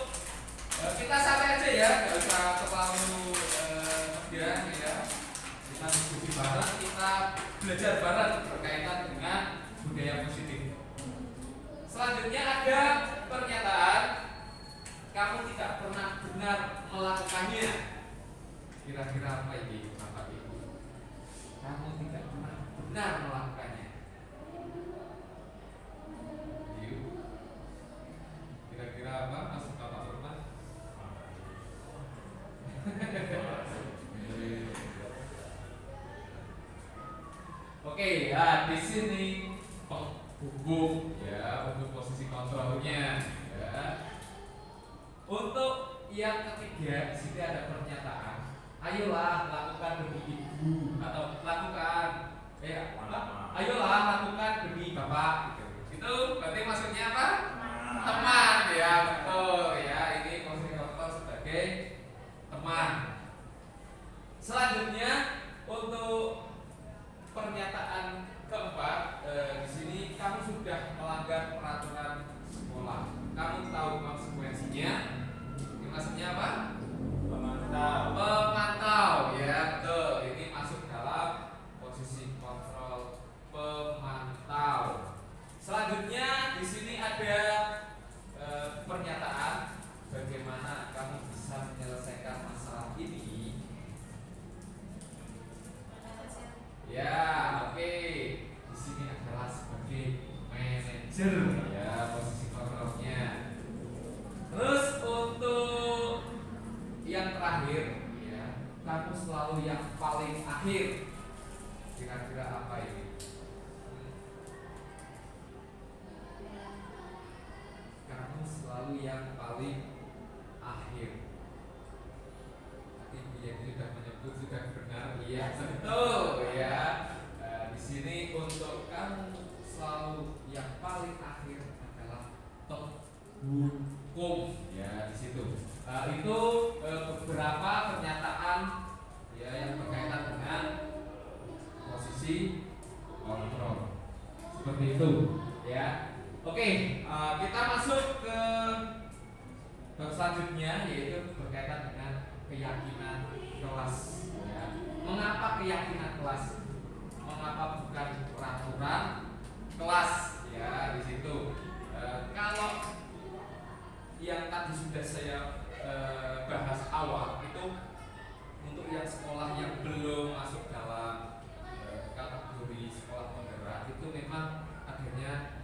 kita santai aja ya, nggak usah terlalu tegang ya. Kita diskusi bareng, kita belajar bareng berkaitan dengan budaya positif. Selanjutnya ada pernyataan, kamu tidak pernah benar melakukannya. Kira-kira apa ini Bapak Ibu? Kamu tidak pernah benar melakukannya. Kira-kira apa Mas Bapak Lukman? Oke, ya di sini hukum ya, untuk posisi kontrolnya ya. Untuk yang ketiga, di sini ada pernyataan, ayolah lakukan demi ibu atau lakukan ayolah lakukan demi bapak gitu. Itu berarti maksudnya apa? Teman ya, betul ya. Ini posisi kontrol sebagai teman. Selanjutnya untuk pernyataan keempat, di sini kamu sudah melanggar peraturan sekolah. Kamu tahu konsekuensinya. Ini maksudnya apa? Pemantau ya, betul. Ini masuk dalam posisi kontrol pemantau. Selanjutnya di sini ada pernyataan bagaimana kamu bisa menyelesaikan masalah ini. Ya, oke. Di sini adalah sebagai manajer ya, posisi kontrolnya. Terus untuk yang terakhir ya, kamu selalu yang paling akhir. Kira-kira apa ini? Kamu selalu yang paling akhir. Tadi dia sudah menyebut sudah benar, iya betul ya. Di sini untuk kamu selalu yang paling akhir. Itu beberapa pernyataan ya yang berkaitan dengan posisi kontrol. Seperti itu, ya. Oke, kita masuk ke bab selanjutnya, yaitu berkaitan dengan keyakinan kelas. Ya. Mengapa keyakinan kelas? Mengapa bukan peraturan kelas? Ya, di situ. Kalau yang tadi sudah saya bahas awal itu untuk yang sekolah yang belum masuk dalam kategori sekolah penggerak itu memang adanya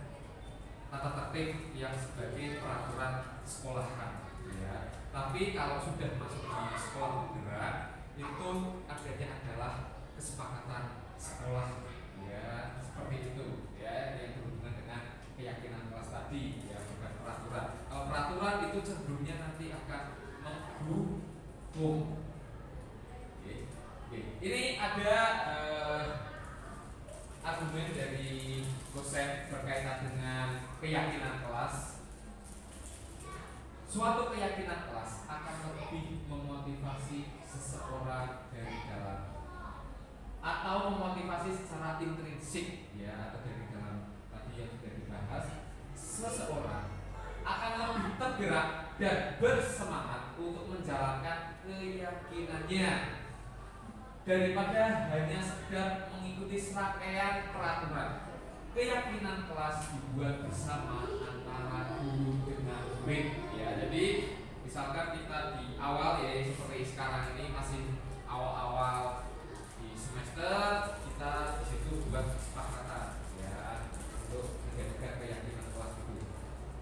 tata tertib yang sebagai peraturan sekolahan, ya. Tapi kalau sudah masuk di sekolah penggerak itu adanya adalah kesepakatan sekolah, ya, seperti itu, ya, yang berhubungan dengan keyakinan kelas tadi, ya, bukan peraturan. Kalau peraturan itu cenderungnya nanti akan menghukum. Oke. Ini ada argumen dari dosen berkaitan dengan keyakinan kelas. Suatu keyakinan kelas akan lebih memotivasi seseorang dari dalam atau memotivasi secara intrinsik, ya, atau dari dalam tadi yang sudah dibahas. Seseorang akan lebih tergerak dan bersemangat untuk menjalankan keyakinannya daripada hanya sekedar mengikuti serangkaian peraturan. Keyakinan kelas dibuat bersama antara guru dengan murid, ya. Jadi misalkan kita di awal, ya, seperti sekarang ini masih awal-awal di semester, kita di situ buat kesepakatan, ya, untuk menjadikan keyakinan kelas itu.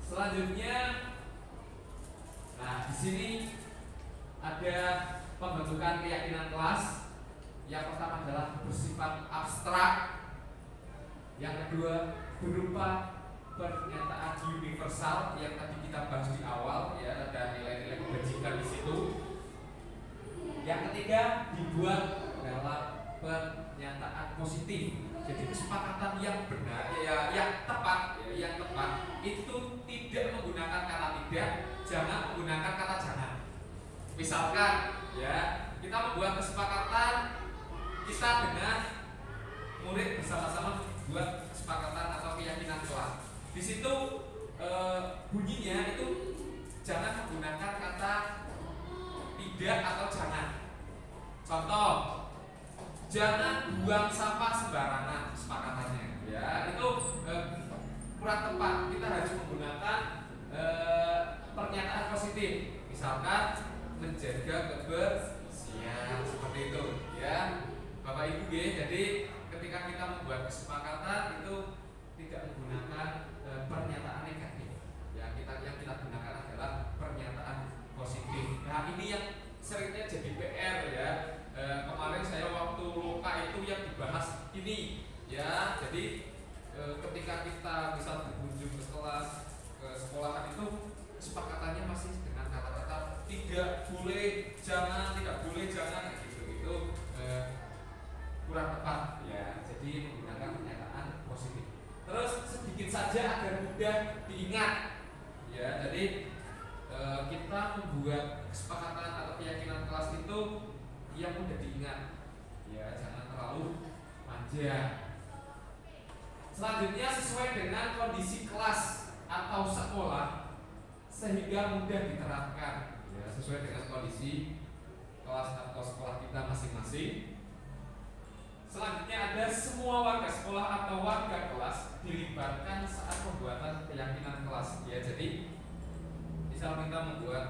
Selanjutnya, nah, di sini ada pembentukan keyakinan kelas. Yang pertama adalah bersifat abstrak. Yang kedua berupa pernyataan universal yang tadi kita bahas di awal, ya, ada nilai-nilai kebajikan di situ. Yang ketiga dibuat dalam pernyataan positif. Jadi kesepakatan yang benar, ya, yang tepat, ya, yang tepat itu tidak menggunakan kata tidak, jangan menggunakan kata jangan. Misalkan, ya, kita membuat kesepakatan kita dengan murid bersama-sama membuat kesepakatan atau keyakinan kelas. Di situ bunyinya itu jangan menggunakan kata tidak atau jangan. Contoh, jangan buang sampah sembarangan, kesepakatannya, ya, itu kurang tepat. Kita harus menggunakan pernyataan positif. Misalkan menjaga kebersihan, seperti itu, ya. Bapak Ibu, jadi ketika kita membuat kesepakatan itu tidak menggunakan pernyataan negatif, ya. Yang kita gunakan adalah pernyataan positif. Nah, ini yang seringnya jadi PR, ya. Kemarin saya waktu luka itu yang dibahas ini, ya. Jadi ketika kita bisa berkunjung ke kelas, ke sekolahan itu kesepakatannya masih dengan kata-kata tidak boleh, jangan, tidak boleh, jangan, gitu. Itu kurang tepat, ya. Jadi menggunakan pernyataan positif. Terus sedikit saja agar mudah diingat, ya. Jadi kita membuat kesepakatan atau keyakinan kelas itu yang mudah diingat, ya, jangan terlalu panjang. Selanjutnya sesuai dengan kondisi kelas atau sekolah sehingga mudah diterapkan, ya, sesuai dengan kondisi kelas atau sekolah kita masing-masing. Selanjutnya ada semua warga sekolah atau warga kelas dilibatkan saat pembuatan keyakinan kelas, ya. Jadi misal kita membuat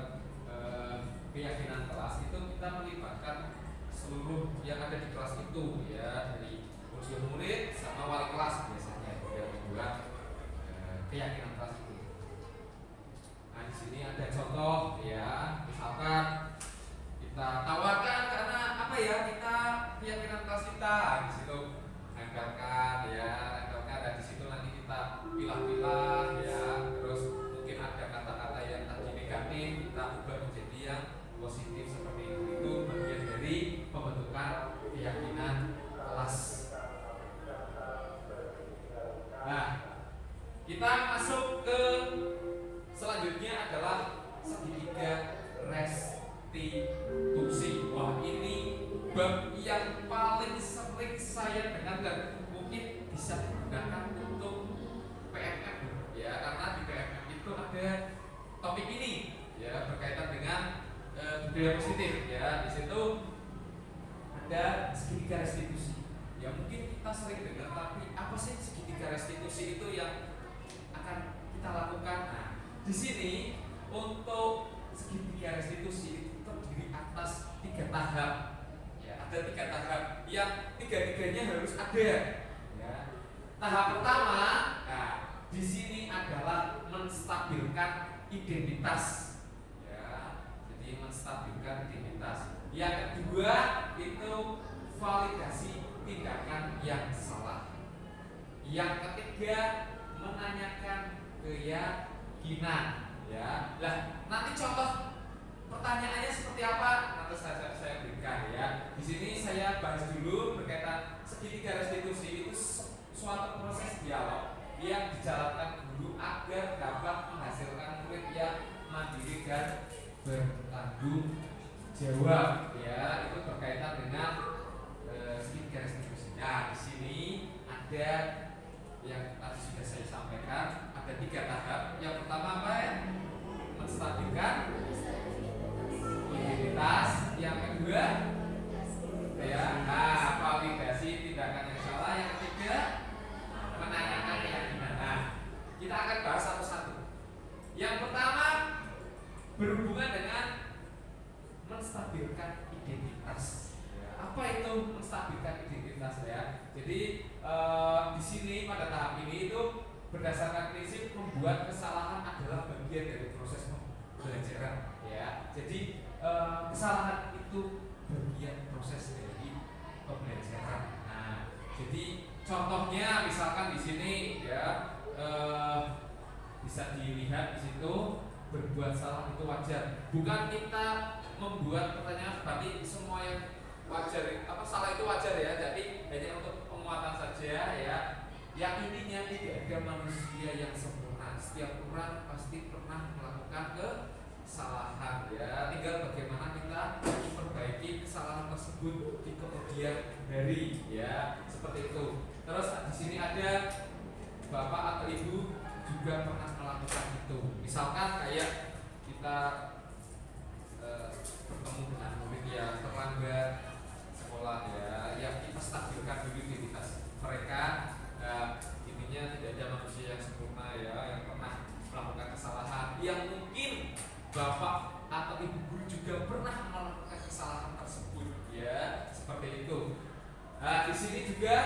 keyakinan kelas itu kita melibatkan seluruh yang ada di kelas itu, ya, dari unsur murid sama wali kelas biasanya yang membuat keyakinan kelas itu. Nah, di sini ada contoh, ya, misalkan kita tawarkan karena apa, ya, kita keyakinan kelas kita, di situ nempelkan, ya, nempelkan, dan di situ nanti kita pilah-pilah, ya. Terus mungkin ada kata-kata yang tadi negatif kita ubah menjadi yang positif, seperti itu bagian dari pembentukan keyakinan kelas. Nah, kita masuk ke selanjutnya adalah segitiga res topik ini ya berkaitan dengan budaya positif ya. Di situ ada segitiga restitusi. Ya mungkin kita sering dengar, tapi apa sih segitiga restitusi itu yang akan kita lakukan? Nah, di sini untuk segitiga restitusi itu terdiri atas 3 tahap. Ya, ada 3 tahap yang tiga-tiganya harus ada. Ya. Tahap pertama, nah, di sini adalah menstabilkan identitas. Ya, jadi menstabilkan identitas. Yang kedua itu validasi tindakan yang salah. Yang ketiga menanyakan keyakinan. Ya, nah nanti contoh pertanyaannya seperti apa nanti saya berikan ya. Di sini saya bahas dulu berkaitan segitiga restitusi itu suatu proses dialog yang dijalankan guru agar dapat menghasilkan murid yang mandiri dan bertanggung jawab. Ya, itu berkaitan dengan segitiga restitusi. Nah, di sini ada yang tadi sudah saya sampaikan, ada 3 tahap. Yang pertama apa ya? Menstabilkan identitas. Yang kedua ya, validasi tindakan yang salah. Yang ketiga menanyakan keyakinan. Nah, kita akan bahas satu-satu. Yang pertama berhubungan dengan menstabilkan identitas. Ya, apa itu menstabilkan identitas ya? Jadi di sini pada tahap ini itu berdasarkan prinsip membuat kesalahan adalah bagian dari proses pembelajaran. Ya, jadi kesalahan itu bagian proses dari pembelajaran. Nah, jadi contohnya misalkan di sini ya bisa dilihat di situ berbuat salah itu wajar. Bukan kita membuat pertanyaan berarti semua yang wajar apa salah itu wajar ya. Jadi hanya untuk penguatan saja ya. Yang intinya tidak ada manusia yang sempurna. Setiap orang pasti pernah melakukan kesalahan ya. Tinggal bagaimana kita memperbaiki kesalahan tersebut di kemudian hari ya. Seperti itu. Terus di sini ada bapak atau ibu juga pernah melakukan itu. Misalkan kayak kita bertemu dengan murid yang terlambat sekolah ya, yang kita stabilkan dulu identitas mereka. Intinya tidak ada manusia yang sempurna ya, yang pernah melakukan kesalahan. Yang mungkin bapak atau ibu guru juga pernah melakukan kesalahan tersebut ya, seperti itu. Nah, di sini juga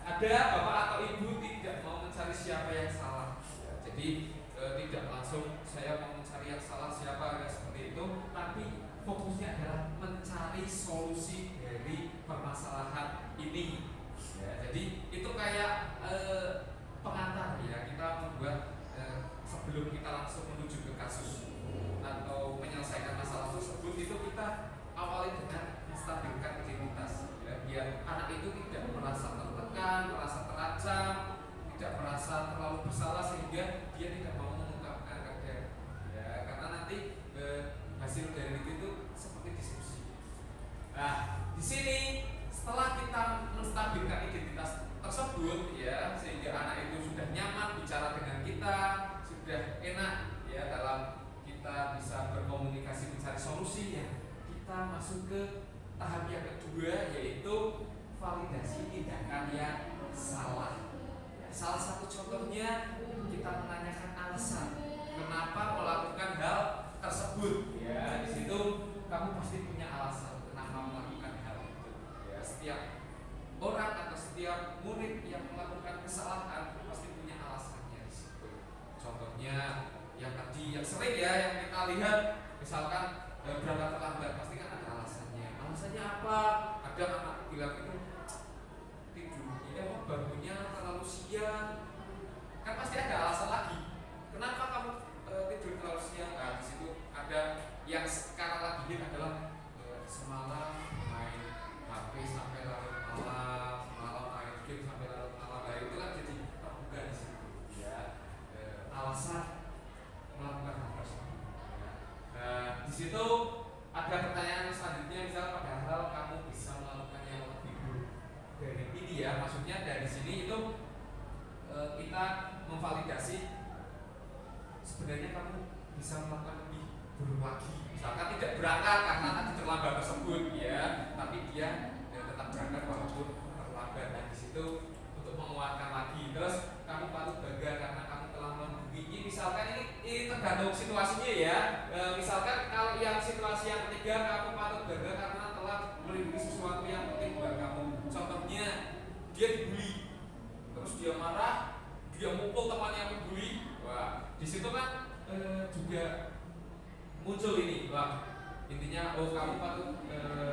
ada bapak atau ibu tidak mau mencari siapa yang salah. Ya, jadi tidak langsung saya mau mencari yang salah siapa ya, seperti itu, tapi fokusnya adalah mencari solusi dari permasalahan ini. Ya, jadi itu kayak pengantar ya, kita membuat sebelum kita langsung menuju ke kasus atau menyelesaikan masalah tersebut, itu kita awali dengan menstabilkan identitas ya, biar anak itu tidak merasa tertekan, merasa terancam, tidak merasa terlalu bersalah sehingga dia tidak mau mengungkapkan ya, karena nanti hasil dari itu seperti diskusi. Nah, di sini setelah kita menstabilkan identitas tersebut ya, sehingga anak itu sudah nyaman bicara dengan kita, sudah enak ya dalam kita bisa berkomunikasi mencari solusi ya, kita masuk ke tahap yang kedua, yaitu validasi tindakan yang salah. Ya, salah satu contohnya kita menanyakan alasan kenapa melakukan hal tersebut. Ya, di situ kamu pasti punya alasan kenapa melakukan hal itu. Ya, setiap orang atau setiap murid yang melakukan kesalahan pasti punya alasannya di situ. Contohnya yang tadi yang sering ya yang kita lihat, misalkan berangkat terlambat pasti kan ada alasannya. Alasannya apa? Ada anak bilang itu tidurnya bangunnya terlalu siang. Kan pasti ada alasan lagi. Kenapa kamu tidur terlalu siang? Nah, di situ ada yang sekarang lagi hit adalah semalam main HP sampai larut malam, semalam main game sampai larut malam. Nah, itu kan jadi terbuka di situ. Ya, alasan melakukan hal tersebut. Ya. Nah, di situ ada pertanyaan selanjutnya, misal padahal kamu bisa melakukan yang lebih buruk dari ini ya. Maksudnya dari sini itu kita memvalidasi sebenarnya kamu bisa melakukan lebih buruk lagi. Misalkan tidak berangkat karena tadi terlambat tersebut ya, tapi dia tetap berangkat walaupun terlambat. Nah di situ untuk menguatkan lagi. Terus kamu patut bangga karena kamu telah melindungi. Misalkan ini tergantung situasinya ya. Misalkan kalau yang situasi yang ketiga, kamu patut bangga karena telah melindungi sesuatu yang penting buat kamu. Contohnya dia dibully, terus dia marah, dia mukul teman yang membuli. Wah, di situ kan juga muncul ini, wah intinya kamu patut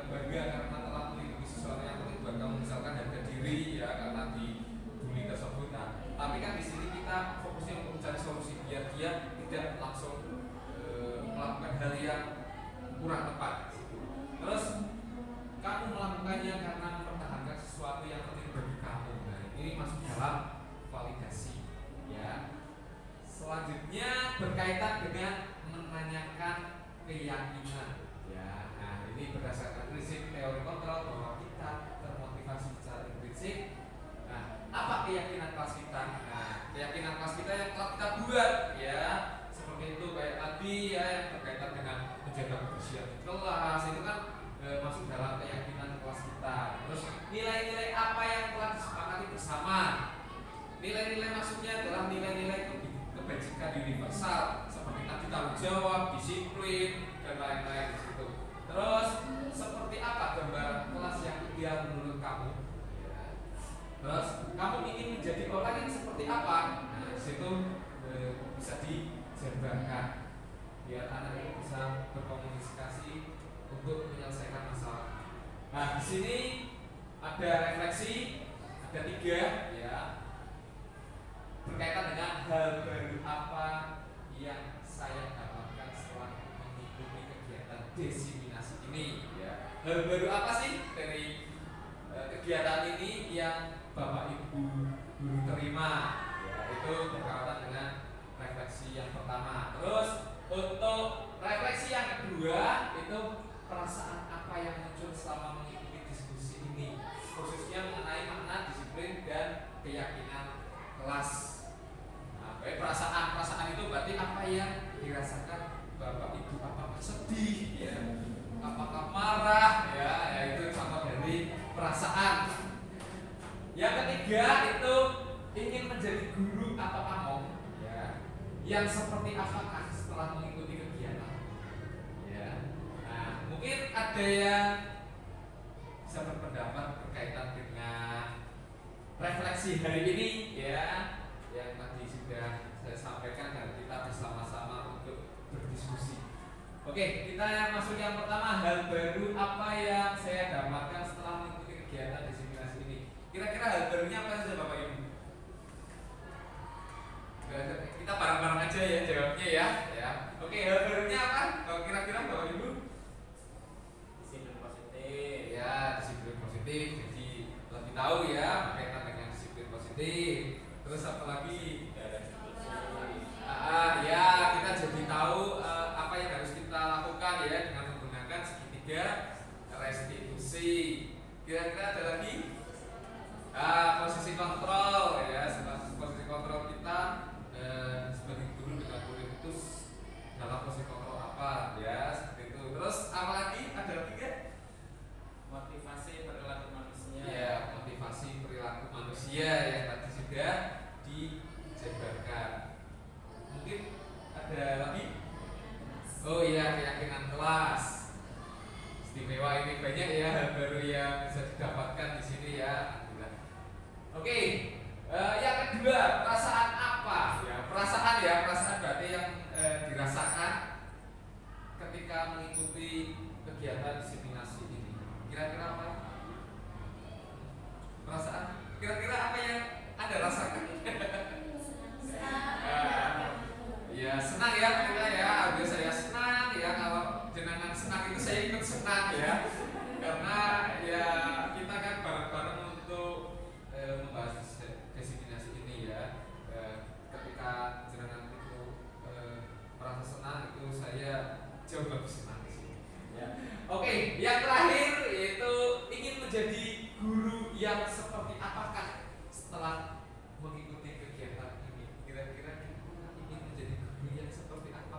bangga karena telah melindungi sesuatu yang penting buat kamu, misalkan harga diri ya karena dibully tersebut. Nah, tapi kan di sini kita fokusnya untuk mencari solusi biar dia tidak langsung melakukan hal yang kurang tepat. Terus kamu melakukannya karena mempertahankan sesuatu yang penting bagi kamu. Nah, ini masuk dalam validasi ya. Selanjutnya berkaitan dengan menanyakan keyakinan ya. Nah, ini berdasarkan prinsip teori kontrol bahwa kita termotivasi secara intrinsik. Nah, apa keyakinan kelas kita? Nah, keyakinan kelas kita yang telah kita buat ya, seperti itu kayak tadi ya, yang berkaitan dengan menjaga kebersihan di kelas itu kan masuk dalam keyakinan kelas kita. Terus nilai-nilai apa yang telah disepakati bersama? Nilai-nilai maksudnya adalah nilai-nilai kebajikan universal seperti tadi tanggung jawab, disiplin dan lain-lain di situ. Terus seperti apa gambaran kelas yang ideal menurut kamu? Terus kamu ingin menjadi orang yang seperti apa? Nah, di situ bisa dijabarkan biar anak ini bisa berkomunikasi untuk menyelesaikan masalah. Nah, di sini ada refleksi, ada 3 ya. Berkaitan dengan hal baru apa yang saya dapatkan setelah mengikuti kegiatan desiminasi ini ya. Hal baru apa sih dari kegiatan ini yang Bapak Ibu guru terima ya, itu berkaitan dengan refleksi yang pertama. Terus untuk refleksi yang kedua itu perasaan apa yang muncul selama mengikuti diskusi ini, khususnya mengenai makna disiplin dan keyakinan kelas. Nah, perasaan itu berarti apa yang dirasakan Bapak Ibu, apakah sedih ya, apakah marah ya, itu contoh dari perasaan. Yang ketiga itu ingin menjadi guru atau among ya, yang seperti apakah setelah mengikuti kegiatan ya. Nah, mungkin ada yang bisa berpendapat berkaitan dengan refleksi hari ini ya, yang tadi sudah saya sampaikan dan kita bersama-sama untuk berdiskusi. Oke, kita masuk yang pertama, hal baru apa yang saya dapatkan setelah mengikuti kegiatan desiminasi ini. Kira-kira hal barunya apa saja Bapak Ibu? Kita bareng-bareng aja ya jawabnya ya. Oke, hal barunya apa? Kalau kira-kira Bapak Ibu? Disiplin positif. Ya, disiplin positif. Jadi lebih tahu ya berkaitan dengan disiplin positif. Terus apa lagi? Ya, kita jadi tahu apa yang harus kita lakukan ya dengan menggunakan segitiga restitusi. Kira-kira ada lagi? Posisi kontrol ya, posisi kontrol kita sebagai guru dengan murid itu dalam posisi kontrol apa ya, seperti itu. Terus apa lagi? Ada lagi kan? Motivasi perilaku manusia. Ya, motivasi perilaku manusia yang tadi sudah dijabarkan. Mungkin ada lagi? Oh iya, keyakinan kelas. Istimewa ini banyak ya hal baru yang bisa didapatkan di sini ya. Oke, yang kedua, perasaan apa? Ya, perasaan berarti yang dirasakan ketika mengikuti kegiatan desiminasi ini. Kira-kira apa? Perasaan? Kira-kira apa yang Anda rasakan? Ya senang ya, kita ya. Biasa ya senang ya, kalau jenengan senang itu saya ikut senang ya. Karena ya kita kan bareng-bareng untuk membahas desiminasi ini ya. Ketika jenengan itu merasa senang, itu saya jauh lebih senang di sini. Ya. Oke, yang terakhir yaitu ingin menjadi guru yang seperti apakah setelah mengikuti kegiatan ini. Kira-kira ingin menjadi guru yang seperti apa?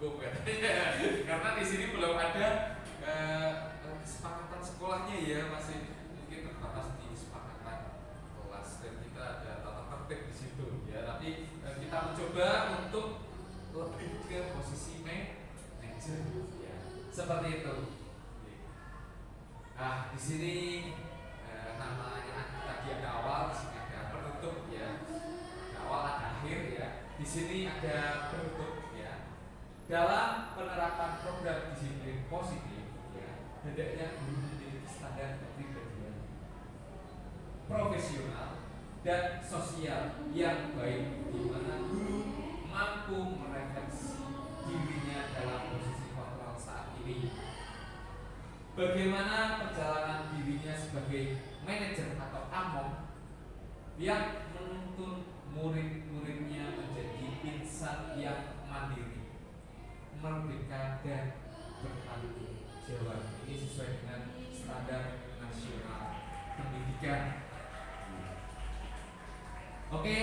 cukup ya. Karena di sini belum ada kesepakatan sekolahnya ya, masih mungkin terbatas di kesepakatan kelas dan kita ada tata tertib di situ ya. Tapi kita mencoba untuk lebih ke posisi manajer ya, seperti itu. Nah, di sini namanya tadi ada awal, di sini ada penutup ya. Ada awal, ada akhir ya. Di sini ada penutup ya. Dalam penerapan program disiplin positif ya, hendaknya guru memiliki standar kepribadian profesional dan sosial yang baik, di mana guru mampu merefleksi dirinya dalam posisi kontrol saat ini. Bagaimana perjalanan dirinya sebagai manajer atau among yang menuntun murid-muridnya menjadi insan yang mandiri, merdeka dan bertanggung jawab. Ini sesuai dengan standar nasional pendidikan. Oke,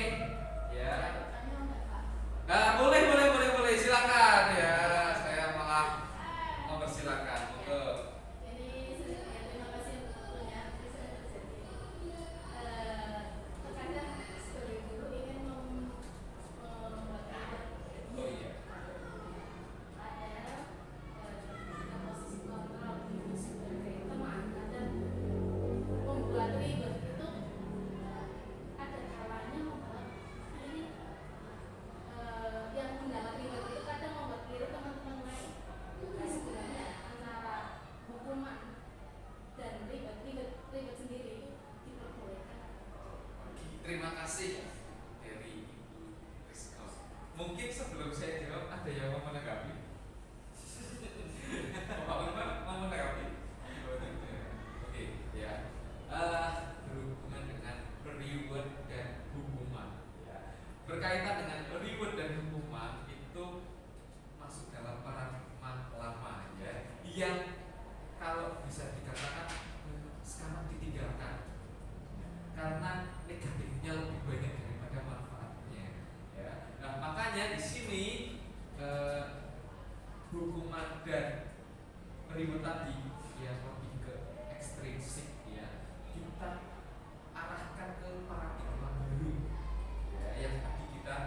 ya. Boleh, silakan ya. Saya malah mempersilakan. Terima kasih dari Ibu Rizko. Mungkin sebelum saya jawab ada yang mau menanggapi? Mau menanggapi? Oke, ya. Berhubungan dengan reward dan hukuman. Ya. Berkaitan dengan reward dan hukuman itu masuk dalam paradigma lama ya, yang kalau bisa dikatakan sekarang ditinggalkan karena negatifnya lebih banyak daripada manfaatnya ya. Nah, makanya di sini hukuman dan reward tadi yang lebih ke ekstrinsik ya, kita arahkan ke paradigma baru ya, yang tadi kita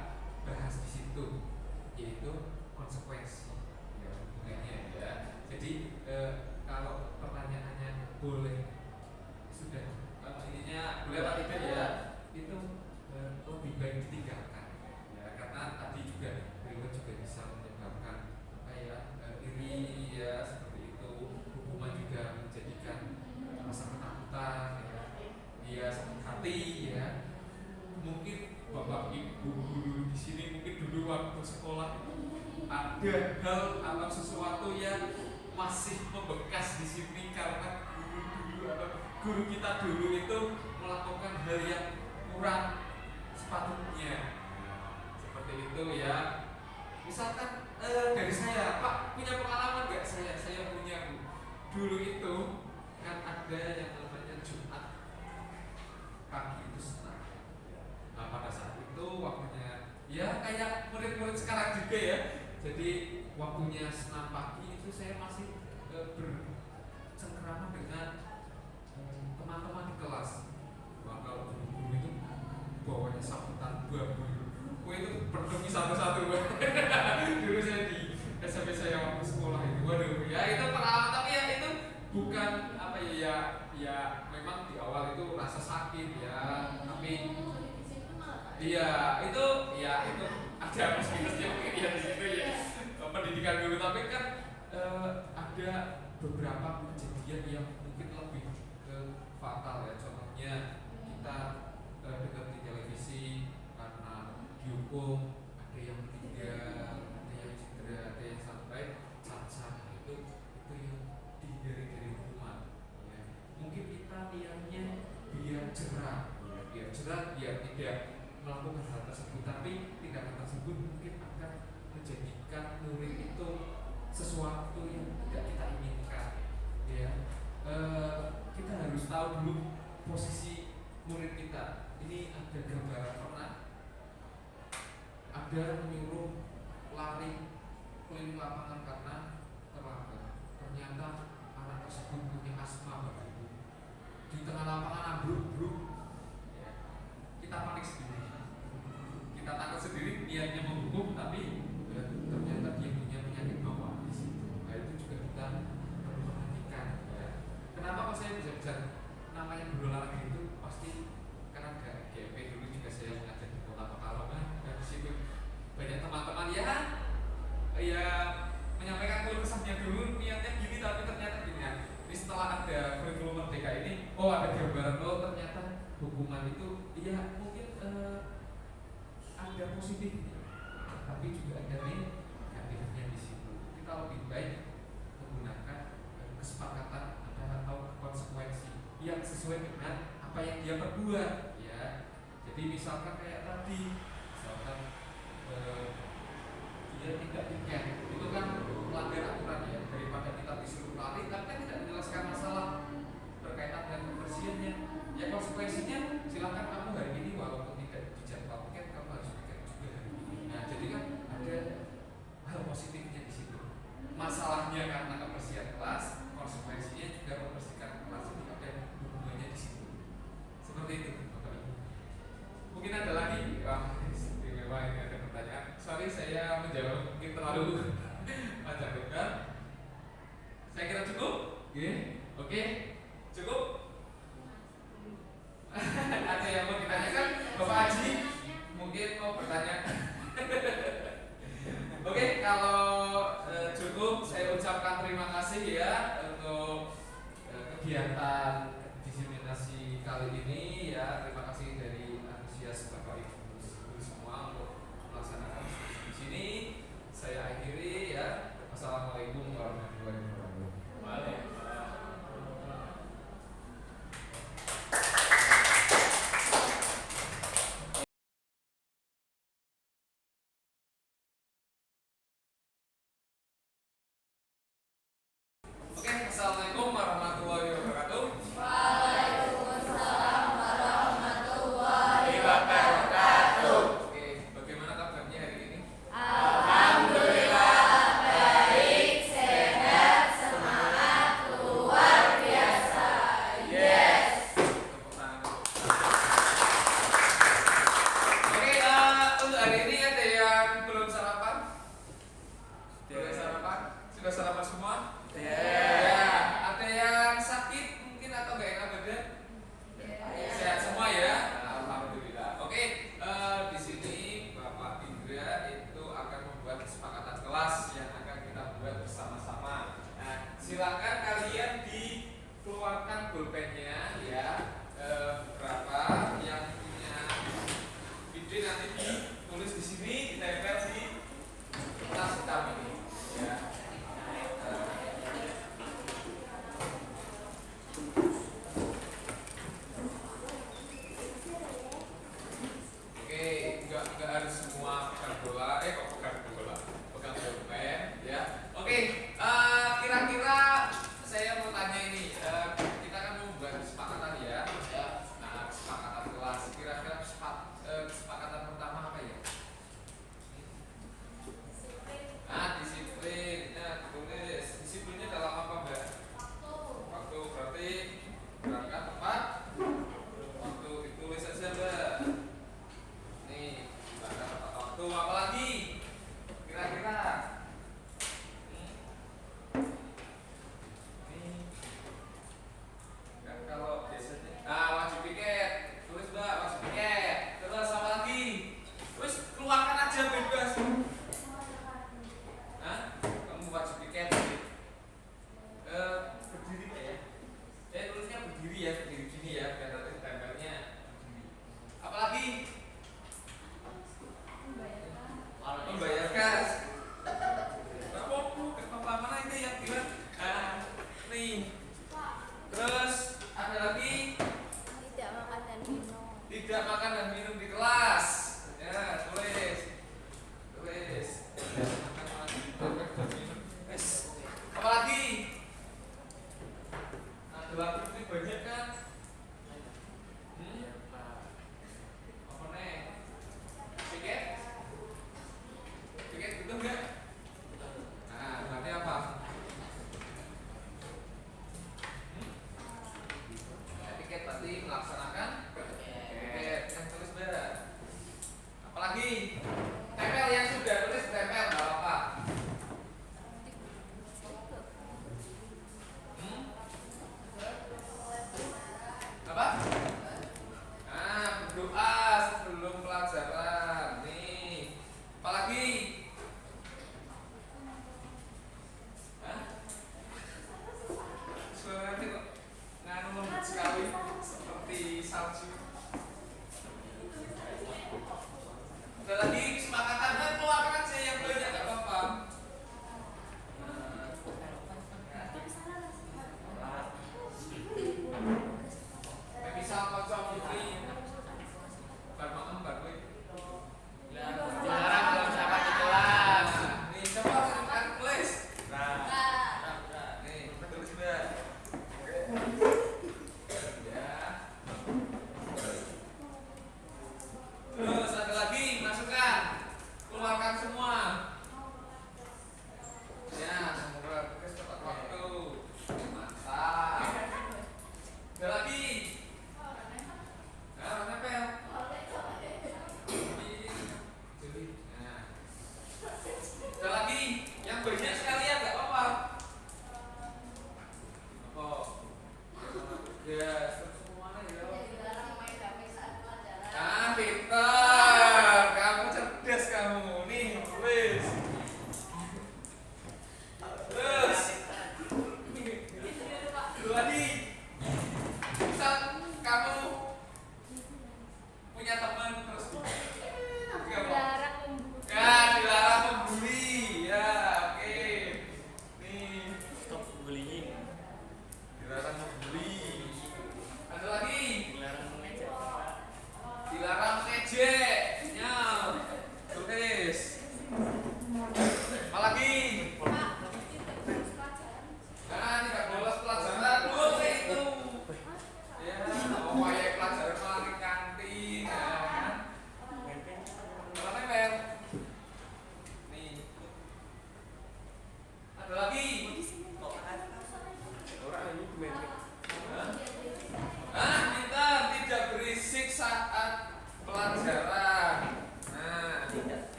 bahas di situ, yaitu konsekuensi ya, hubungannya ya. Jadi kalau pertanyaannya boleh sudah ininya boleh apa tidak ya, itu lebih baik ditinggalkan ya, karena tadi juga reward juga bisa menyebabkan apa ya, iri ya, seperti itu. Hukuman juga menjadikan rasa ketakutan ya, sakit hati ya. Mungkin bapak ibu guru di sini mungkin dulu waktu sekolah ada hal atau sesuatu yang masih membekas di sini karena guru kita dulu itu melakukan hal yang kurang sepatutnya, seperti itu ya. Misalkan dari saya, Pak punya pengalaman nggak? Saya punya Bu. Dulu itu kan ada yang namanya Jumat pagi itu senang. Nah, pada saat itu waktunya ya kayak murid-murid sekarang juga ya. Jadi waktunya senam pagi itu saya masih bercengkrama dengan teman-teman di kelas. Nah, kalau guru itu bawanya sambutan babu, gue itu berdemi satu-satu. Dulu saya di SMP saya waktu sekolah itu, waduh, ya itu pengalaman, tapi ya itu bukan apa ya memang di awal itu rasa sakit ya, tapi iya itu ada plus-minusnya mungkin ya di situ ya, pendidikan dulu. Tapi kan ada beberapa kejadian yang mungkin lebih fatal ya. Contohnya kita dengar di televisi karena dihukum ada yang meninggal, ada yang cedera, ada yang sampai cacat. Itu yang dihindari dari hukuman ya. Mungkin kita niatnya biar jerah biar tidak melakukan hal tersebut, tapi tindakan tersebut mungkin akan menjadikan murid itu sesuatu yang tidak kita inginkan ya. Kita harus tahu dulu posisi murid kita. Ini ada gambaran pernah ada menyuruh lari keliling lapangan karena terlambat. Ternyata anak tersebut punya asma Bapak Ibu. Di tengah lapangan ambruk, ya, kita panik sendiri. Kita takut sendiri, niatnya menghukum, tapi ternyata dia punya penyakit bawaan di situ. Nah, itu juga kita perlu perhatikan. Ya. Kenapa kok saya bisa bicara namanya guru olahraga itu pasti karena GMP dulu juga saya mengajar di Kota Pekalongan. Dan di situ banyak teman-teman ya menyampaikan keluh kesahnya dulu niatnya gini tapi ternyata gini. Ini setelah ada kurikulum merdeka ini, ada gambaran ternyata hukuman itu ya mungkin ada positifnya, tapi juga ada negatifnya di situ. Kita lebih baik menggunakan kesepakatan atau konsekuensi yang sesuai dengan apa yang dia perbuat, ya. Jadi misalkan kayak tadi, misalkan dia tidak tiket, itu kan melanggar aturan ya. Daripada kita disuruh lari, tapi kan tidak menjelaskan masalah berkaitan dengan kebersihannya. Ya konsekuensinya, silakan kamu hari ini walaupun tidak dijadwal tiket, kamu harus tiket juga hari ini. Nah, jadi kan ada hal positifnya di situ. Masalahnya karena kebersihan kelas, konsekuensinya juga membersihkan kelas, jadi ada hubungannya di situ. Seperti itu, Bapak Ibu. Mungkin ada lagi, istimewa ini ada pertanyaan. Sorry saya menjawab mungkin terlalu panjang lebar. Saya kira cukup, oke, cukup. Ada yang mau ditanyakan, Bapak Haji? Mungkin mau bertanya. Oke, kalau cukup, saya ucapkan terima kasih ya untuk kegiatan diseminasi kali ini ya. Terima kasih dari antusias Bapak Ibu semua untuk melaksanakan di sini. Saya akhiri ya. Wassalamualaikum warahmatullahi wabarakatuh. Assalamualaikum warahmatullahi wabarakatuh. Waalaikumsalam warahmatullahi wabarakatuh. Oke, bagaimana kabarnya hari ini? Alhamdulillah baik, sehat, semangat, luar biasa. Yes. Tepuk tangan dulu. Oke, untuk hari ini ada yang belum sarapan? Belum sarapan? Sudah sarapan semua? Ya, ada yang sakit mungkin atau nggak enak badan? Sehat semua ya, alhamdulillah. Oke, di sini Bapak Indra itu akan membuat kesepakatan kelas yang akan kita buat bersama-sama. Nah, silakan kalian dikeluarkan pulpennya ya, berapa yang punya ide nanti ditulis di sini, ditempel di tas hitam ini. Ya. Enggak harus semua pegang bola, kok pegang bola, pegang pulpen, ya. Oke, kira-kira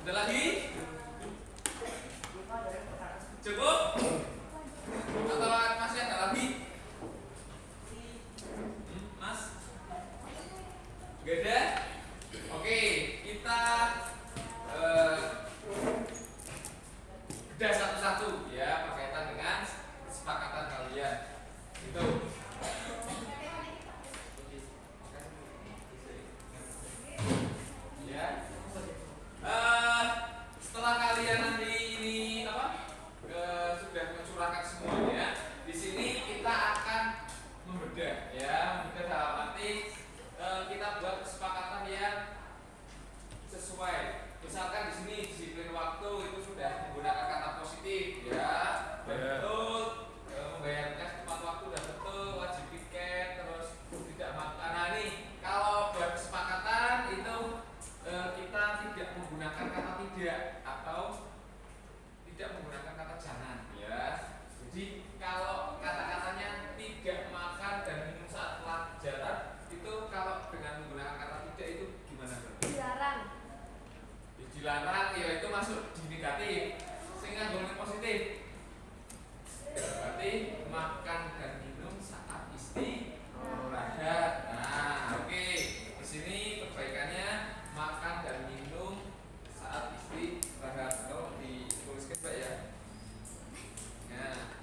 Ada lagi? Cukup? Atau masih ada lagi? Mas? Gak ada? Oke, kita bedah satu-satu ya berkaitan dengan kesepakatan kalian. Itu. Ya. Setelah kalian nanti ini sudah mencurahkan semuanya, di sini kita akan membedah ya, membedah dalam arti kita buat kesepakatan yang sesuai. Misalkan di sini disiplin waktu itu sudah menggunakan kata positif ya, betul, membayarkan tepat waktu udah betul, wajib piket, terus tidak makan. Nah nih kalau buat kesepakatan itu kita tidak menggunakan kata tidak atau tidak menggunakan kata jangan ya. Jadi kalau kata-katanya tidak makan dan minum saat pelajaran itu kalau dengan menggunakan kata tidak itu gimana? Dilarang. Dilarang ya itu masuk di negatif sehingga ngomongin positif. Berarti makan dan minum saat istirahat. Nah, oke. Di sini perbaikannya makan dan minum saat istirahat. Kalau dituliskan Pak ya. Nah,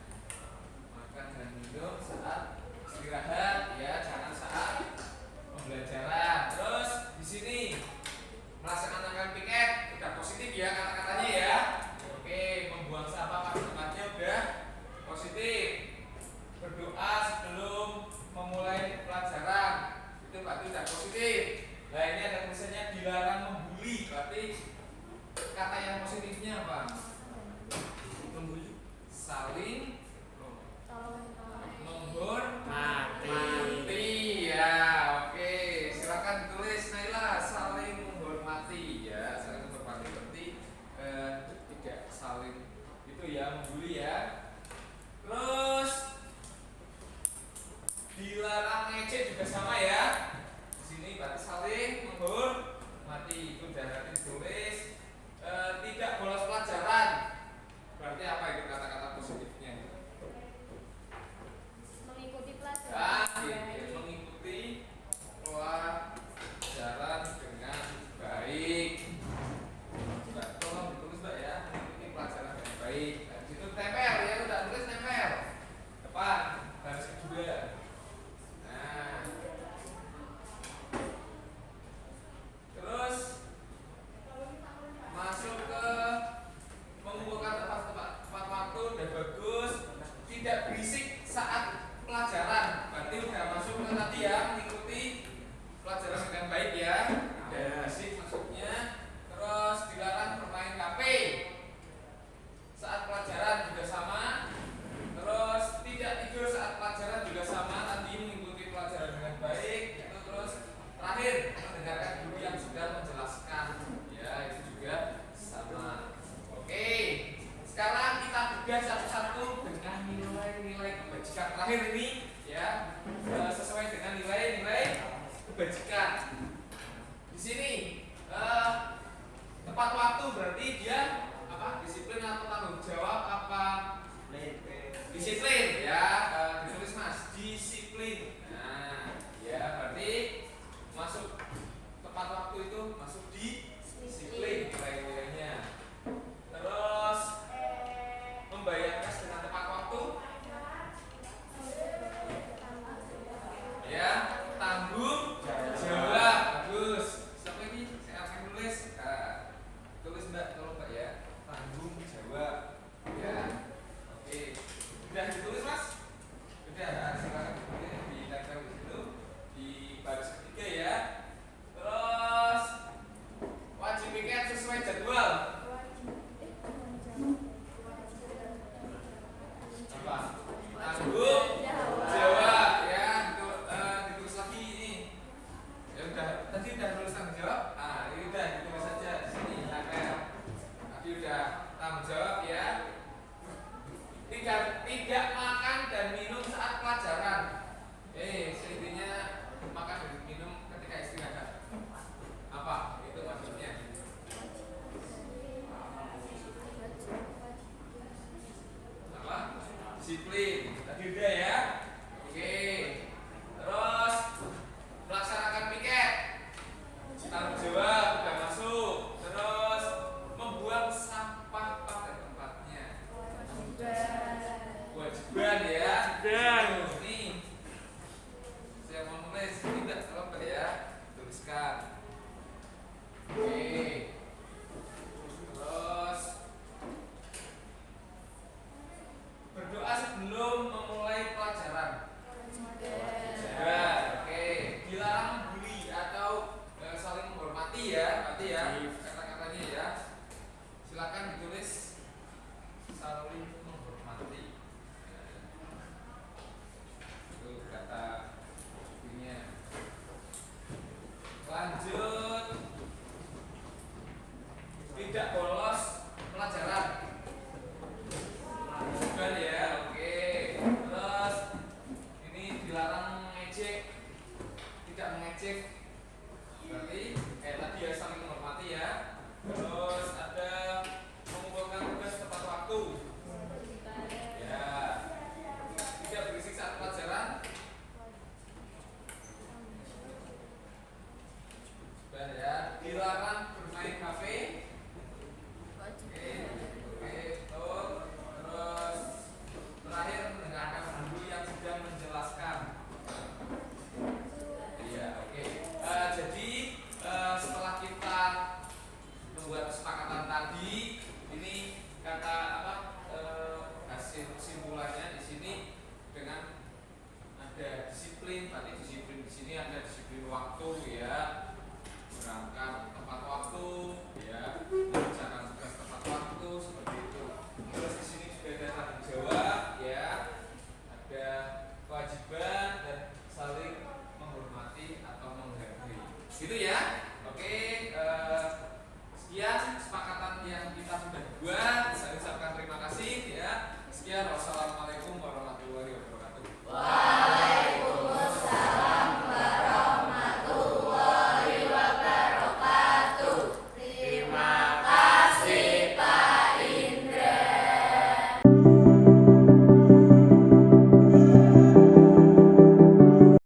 makan dan minum saat istirahat ya, jangan saat pembelajaran. Terus di sini melaksanakan piket udah positif ya kata-katanya ya. Oke, membuang sampah pada tempatnya udah positif. Berdoa sebelum memulai pelajaran itu berarti udah positif. Nah ini ada tulisannya dilarang membuli, berarti kata yang positifnya apa? Membuli, saling menghormati ya. Oke, silakan ditulis Naila, saling menghormati ya, saling menghormati berarti tidak saling itu ya, membuli ya. Terus dilarang ngejek juga sama ya. Di sini berarti saling menghormati itu berarti ditulis. Tidak bolos pelajaran berarti apa itu kata-kata positifnya? Mengikuti pelajaran. Mengikuti pelajaran dengan baik. Mbak, tolong ditulis Mbak ya, mengikuti pelajaran dengan baik. Nah, di situ tempel ya, udah tulis tempel. Depan, baris kedua. Nah. Terus masuk ke mengumpulkan tepat waktu udah bagus, tidak berisik saat pelajaran. Berarti udah masuk ke tadi ya, mengikuti pelajaran dengan baik ya. Udah berisik maksudnya. Terus dilarang bermain HP saat pelajaran juga sama. Terus tidak tidur saat pelajaran juga sama. Tadi mengikuti pelajaran dengan baik. Itu terus terakhir mendengarkan guru yang sudah menjelaskan. Ya itu juga sama. Oke. Sekarang kita bedah satu-satu dengan nilai-nilai kebajikan terakhir ini ya, sesuai dengan nilai-nilai kebajikan. Di sini tepat waktu berarti dia apa? Disiplin atau tanggung jawab apa? Disiplin ya, ditulis Mas, disiplin. Nah, ya berarti masuk tepat waktu itu masuk di disiplin nilai-nilainya. Terus membayar kas dengan tepat waktu ya, tanggung jawab. Bagus. Siapa lagi? Saya akan tulis. Tulis Mbak, tolong Mbak ya. Tanggung jawab. Ya. Oke. Udah ditulis Mas? Udah. Silakan ditempel di situ di baris ketiga ya. Terus wajib piket sesuai jadwal. Apa? Tanggung jawab ya, ditulis lagi ini. Ya udah, tadi udah tulis tanggung jawab. Ah, ini udah ditulis saja di sini tempel. Tadi udah tanggung jawab ya. Tidak makan dan minum saat pelajaran. Intinya makan dan minum ketika istirahat. Apa? Itu maksudnya. tidak bolos pelajaran. Bukan ya, oke. Terus ini dilarang mengejek, tidak mengejek. Berarti tadi ya saling menghormati ya. Terus ada mengumpulkan tugas tepat waktu. Ya. Tidak berisik saat pelajaran. Sudah ya. Dilarang bermain HP. Oke, betul. Terus terakhir mendengarkan guru yang sedang menjelaskan. Iya, oke. Jadi setelah kita membuat kesepakatan tadi, ini kata apa? Hasil kesimpulannya di sini dengan ada disiplin. Tadi disiplin di sini ada disiplin waktu ya, berangkat tepat waktu ya, mengerjakan tugas tepat waktu seperti itu. Terus di sini juga ada tanggung jawab ya, ada kewajiban dan saling menghormati atau menghargai. Gitu ya, oke.